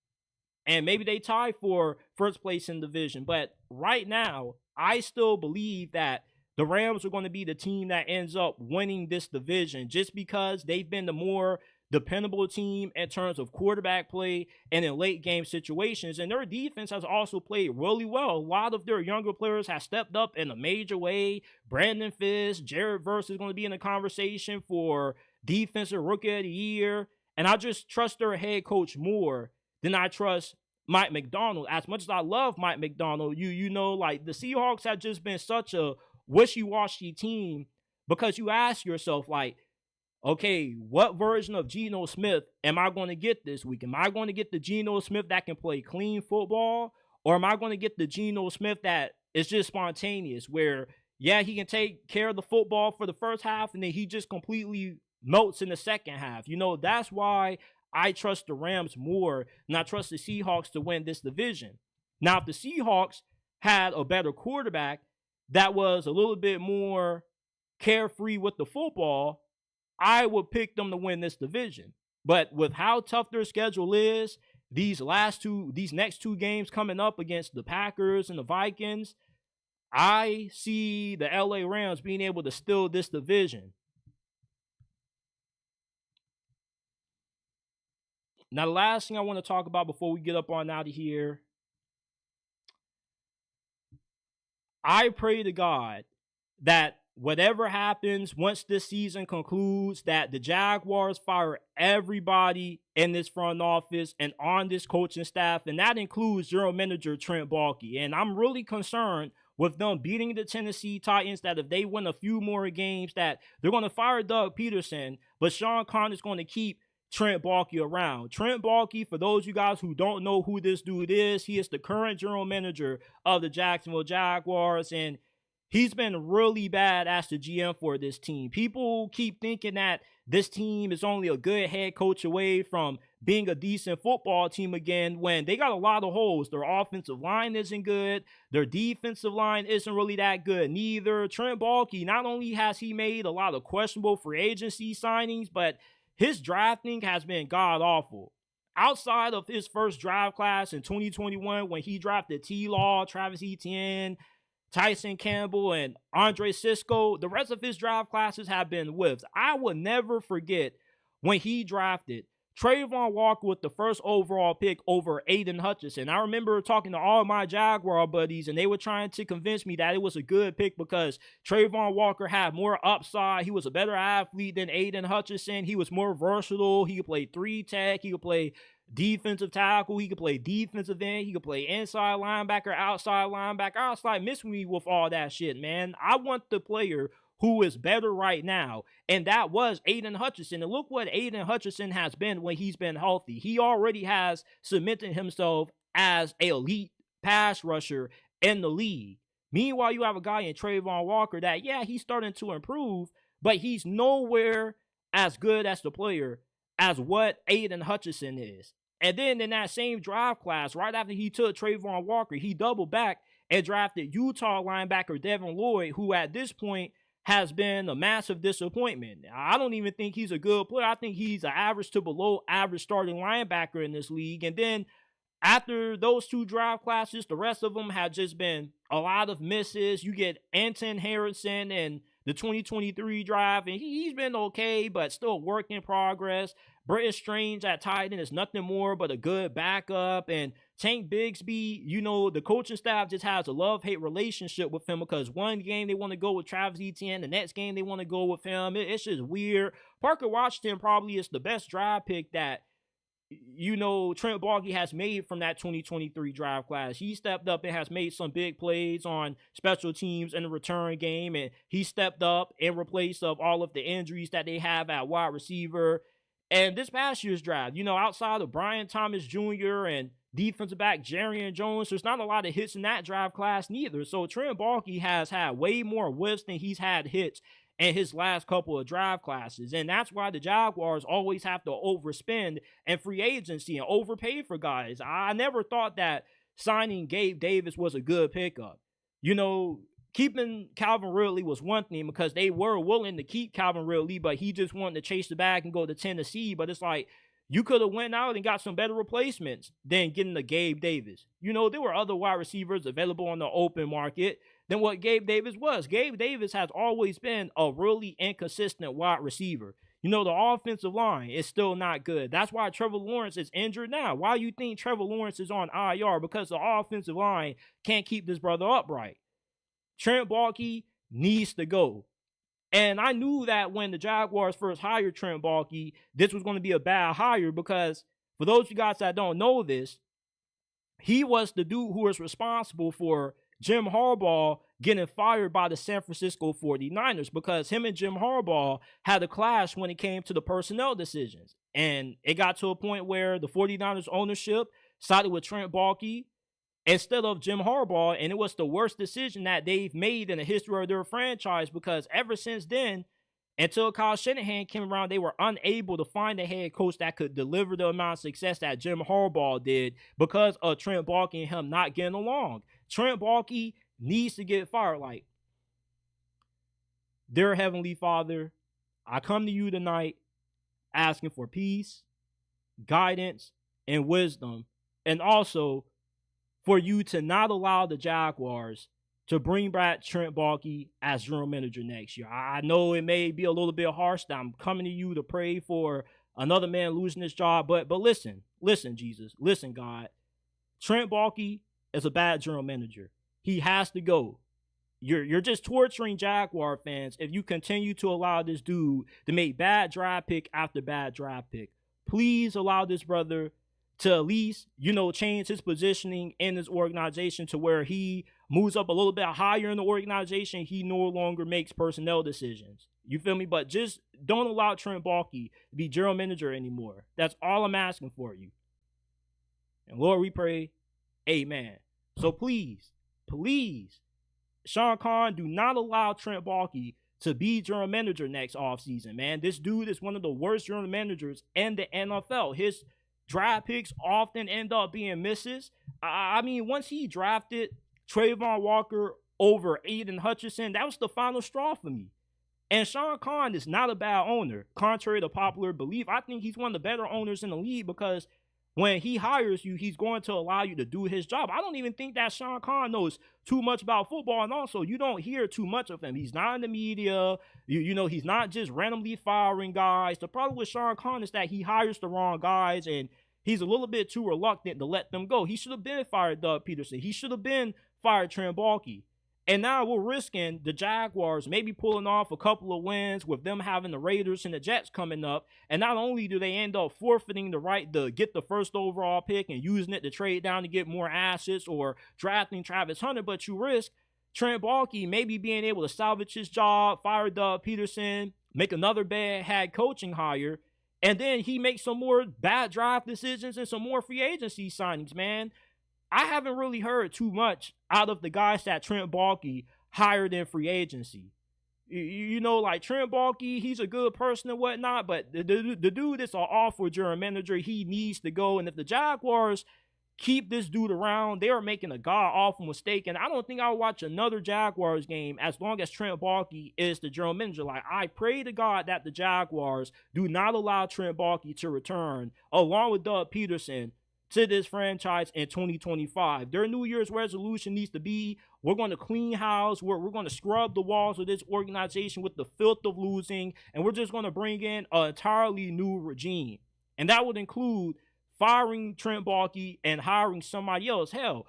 And maybe they tie for first place in the division. But right now, I still believe that the Rams are going to be the team that ends up winning this division just because they've been the more dependable team in terms of quarterback play and in late game situations. And their defense has also played really well. A lot of their younger players have stepped up in a major way. Brandon Fisk, Jared Verse is going to be in the conversation for Defensive Rookie of the Year. And I just trust their head coach more than I trust Mike Macdonald. As much as I love Mike Macdonald, you know, like the Seahawks have just been such a wishy-washy team because you ask yourself, like, okay, what version of Geno Smith am I going to get this week? Am I going to get the Geno Smith that can play clean football, or am I going to get the Geno Smith that is just spontaneous, where, yeah, he can take care of the football for the first half and then he just completely melts in the second half? You know, that's why I trust the Rams more than I trust the Seahawks to win this division. Now, if the Seahawks had a better quarterback that was a little bit more carefree with the football, I would pick them to win this division. But with how tough their schedule is, these next two games coming up against the Packers and the Vikings, I see the LA Rams being able to steal this division. Now, the last thing I want to talk about before we get up on out of here, I pray to God that whatever happens once this season concludes, that the Jaguars fire everybody in this front office and on this coaching staff, and that includes general manager Trent Baalke. And I'm really concerned with them beating the Tennessee Titans, that if they win a few more games, that they're going to fire Doug Peterson, but Sean Connor's going to keep Trent Baalke around. Trent Baalke, for those of you guys who don't know who this dude is, he is the current general manager of the Jacksonville Jaguars, and he's been really bad as the GM for this team. People keep thinking that this team is only a good head coach away from being a decent football team again, when they got a lot of holes. Their offensive line isn't good. Their defensive line isn't really that good neither. Trent Baalke, not only has he made a lot of questionable free agency signings, but his drafting has been god-awful. Outside of his first draft class in 2021, when he drafted T-Law, Travis Etienne, Tyson Campbell, and Andre Sisco, the rest of his draft classes have been whiffs. I will never forget when he drafted Trayvon Walker with the first overall pick over Aiden Hutchinson. I remember talking to all my Jaguar buddies, and they were trying to convince me that it was a good pick because Trayvon Walker had more upside. He was a better athlete than Aiden Hutchinson. He was more versatile. He could play 3-tech. He could play defensive tackle. He could play defensive end. He could play inside linebacker, outside linebacker. I was like, miss me with all that shit, man. I want the player who is better right now, and that was Aiden Hutchinson. And look what Aiden Hutchinson has been when he's been healthy. He already has cemented himself as an elite pass rusher in the league. Meanwhile, you have a guy in Trayvon Walker that, yeah, he's starting to improve, but he's nowhere as good as the player as what Aiden Hutchinson is. And then in that same draft class, right after he took Trayvon Walker, he doubled back and drafted Utah linebacker Devin Lloyd, who at this point has been a massive disappointment. I don't even think he's a good player. I think he's an average to below average starting linebacker in this league. And then after those two draft classes, the rest of them have just been a lot of misses. You get Anton Harrison in the 2023 draft, and he's been okay, but still a work in progress. Britton Strange at tight end is nothing more but a good backup. And Tank Bigsby, you know, the coaching staff just has a love-hate relationship with him because one game they want to go with Travis Etienne, the next game they want to go with him. It's just weird. Parker Washington probably is the best draft pick that, you know, Trent Baalke has made from that 2023 draft class. He stepped up and has made some big plays on special teams in the return game, and he stepped up in replace of all of the injuries that they have at wide receiver. And this past year's draft, you know, outside of Brian Thomas Jr. and defensive back Jarian Jones, there's not a lot of hits in that draft class neither. So Trent Baalke has had way more whiffs than he's had hits in his last couple of draft classes. And that's why the Jaguars always have to overspend in free agency and overpay for guys. I never thought that signing Gabe Davis was a good pickup. You know, keeping Calvin Ridley was one thing because they were willing to keep Calvin Ridley, but he just wanted to chase the bag and go to Tennessee. But it's like, you could have went out and got some better replacements than getting the Gabe Davis. You know, there were other wide receivers available on the open market than what Gabe Davis was. Gabe Davis has always been a really inconsistent wide receiver. You know, the offensive line is still not good. That's why Trevor Lawrence is injured now. Why do you think Trevor Lawrence is on IR? Because the offensive line can't keep this brother upright. Trent Baalke needs to go. And I knew that when the Jaguars first hired Trent Baalke, this was going to be a bad hire because for those of you guys that don't know this, he was the dude who was responsible for Jim Harbaugh getting fired by the San Francisco 49ers because him and Jim Harbaugh had a clash when it came to the personnel decisions. And it got to a point where the 49ers ownership sided with Trent Baalke instead of Jim Harbaugh, and it was the worst decision that they've made in the history of their franchise because ever since then, until Kyle Shanahan came around, they were unable to find a head coach that could deliver the amount of success that Jim Harbaugh did because of Trent Baalke and him not getting along. Trent Baalke needs to get fired. Like, dear Heavenly Father, I come to you tonight asking for peace, guidance, and wisdom, and also for you to not allow the Jaguars to bring back Trent Baalke as general manager next year. I know it may be a little bit harsh that I'm coming to you to pray for another man losing his job, but listen, Jesus, listen, God. Trent Baalke is a bad general manager. He has to go. You're just torturing Jaguar fans if you continue to allow this dude to make bad draft pick after bad draft pick. Please allow this brother to at least, you know, change his positioning in this organization to where he moves up a little bit higher in the organization. He no longer makes personnel decisions. You feel me? But just don't allow Trent Baalke to be general manager anymore. That's all I'm asking for you. And Lord, we pray, amen. So please, Sean Khan, do not allow Trent Baalke to be general manager next offseason, man. This dude is one of the worst general managers in the NFL. His draft picks often end up being misses. I mean, once he drafted Trayvon Walker over Aiden Hutchinson, that was the final straw for me. And Sean Khan is not a bad owner, contrary to popular belief. I think he's one of the better owners in the league because when he hires you, he's going to allow you to do his job. I don't even think that Sean Khan knows too much about football, and also you don't hear too much of him. He's not in the media. You know, he's not just randomly firing guys. The problem with Sean Khan is that he hires the wrong guys, and he's a little bit too reluctant to let them go. He should have been fired Doug Peterson. He should have been fired Trent Baalke. And now we're risking the Jaguars maybe pulling off a couple of wins with them having the Raiders and the Jets coming up. And not only do they end up forfeiting the right to get the first overall pick and using it to trade down to get more assets or drafting Travis Hunter, but you risk Trent Baalke maybe being able to salvage his job, fire Doug Peterson, make another bad head coaching hire, and then he makes some more bad draft decisions and some more free agency signings, man. I haven't really heard too much out of the guys that Trent Baalke hired in free agency. You know, like Trent Baalke, he's a good person and whatnot, but the dude is an awful general manager. He needs to go. And if the Jaguars keep this dude around, they are making a god-awful mistake. And I don't think I'll watch another Jaguars game as long as Trent Baalke is the general manager. Like, I pray to God that the Jaguars do not allow Trent Baalke to return, along with Doug Peterson, to this franchise in 2025. Their New Year's resolution needs to be, we're going to clean house, we're going to scrub the walls of this organization with the filth of losing, and we're just going to bring in an entirely new regime. And that would include firing Trent Baalke and hiring somebody else. Hell,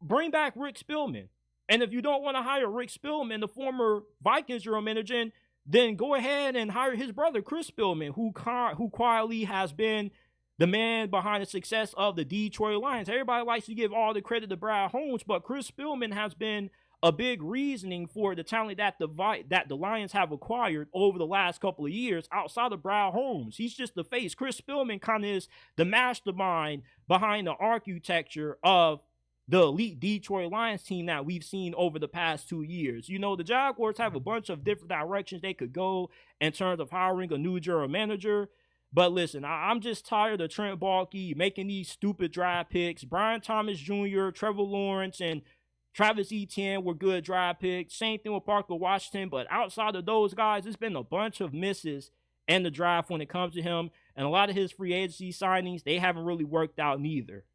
bring back Rick Spielman. And if you don't want to hire Rick Spielman, the former Vikings general manager, then go ahead and hire his brother, Chris Spielman, who quietly has been the man behind the success of the Detroit Lions. Everybody likes to give all the credit to Brad Holmes, but Chris Spielman has been a big reasoning for the talent that the Lions have acquired over the last couple of years outside of Brad Holmes. He's just the face. Chris Spielman kind of is the mastermind behind the architecture of the elite Detroit Lions team that we've seen over the past 2 years. You know, the Jaguars have a bunch of different directions they could go in terms of hiring a new general manager. But listen, I'm just tired of Trent Baalke making these stupid draft picks. Brian Thomas Jr., Trevor Lawrence, and Travis Etienne were good draft picks. Same thing with Parker Washington. But outside of those guys, it's been a bunch of misses in the draft when it comes to him. And a lot of his free agency signings, they haven't really worked out neither.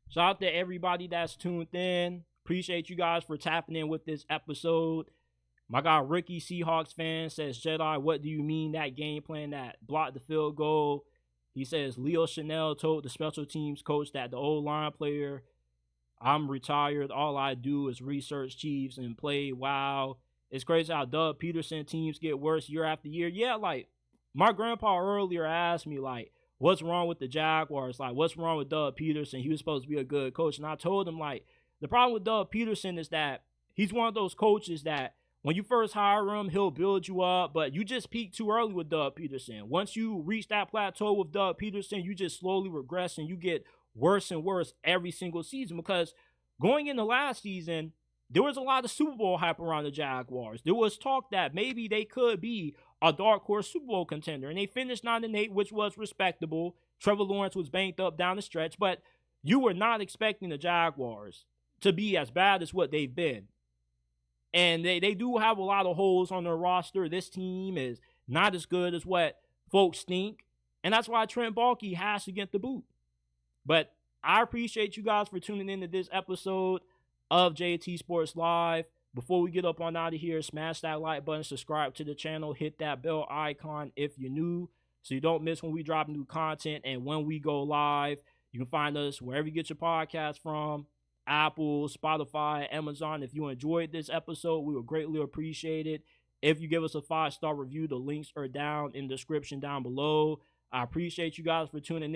Shout out to everybody that's tuned in. Appreciate you guys for tapping in with this episode. My guy Ricky, Seahawks fan, says, Jedi, what do you mean that game plan that blocked the field goal? He says, Leo Chanel told the special teams coach that the O-line player, I'm retired. All I do is research Chiefs and play. Wow. It's crazy how Doug Peterson teams get worse year after year. Yeah, like, my grandpa earlier asked me, like, what's wrong with the Jaguars? Like, what's wrong with Doug Peterson? He was supposed to be a good coach. And I told him, like, the problem with Doug Peterson is that he's one of those coaches that when you first hire him, he'll build you up, but you just peak too early with Doug Peterson. Once you reach that plateau with Doug Peterson, you just slowly regress and you get worse and worse every single season, because going into last season, there was a lot of Super Bowl hype around the Jaguars. There was talk that maybe they could be a dark horse Super Bowl contender, and they finished 9-8, which was respectable. Trevor Lawrence was banged up down the stretch, but you were not expecting the Jaguars to be as bad as what they've been. And they do have a lot of holes on their roster. This team is not as good as what folks think. And that's why Trent Baalke has to get the boot. But I appreciate you guys for tuning in to this episode of JT Sports Live. Before we get up on out of here, smash that like button, subscribe to the channel, hit that bell icon if you're new, so you don't miss when we drop new content and when we go live. You can find us wherever you get your podcast from. Apple, Spotify, Amazon. If you enjoyed this episode, we would greatly appreciate it if you give us a 5-star review. The links are down in the description down below. I appreciate you guys for tuning in.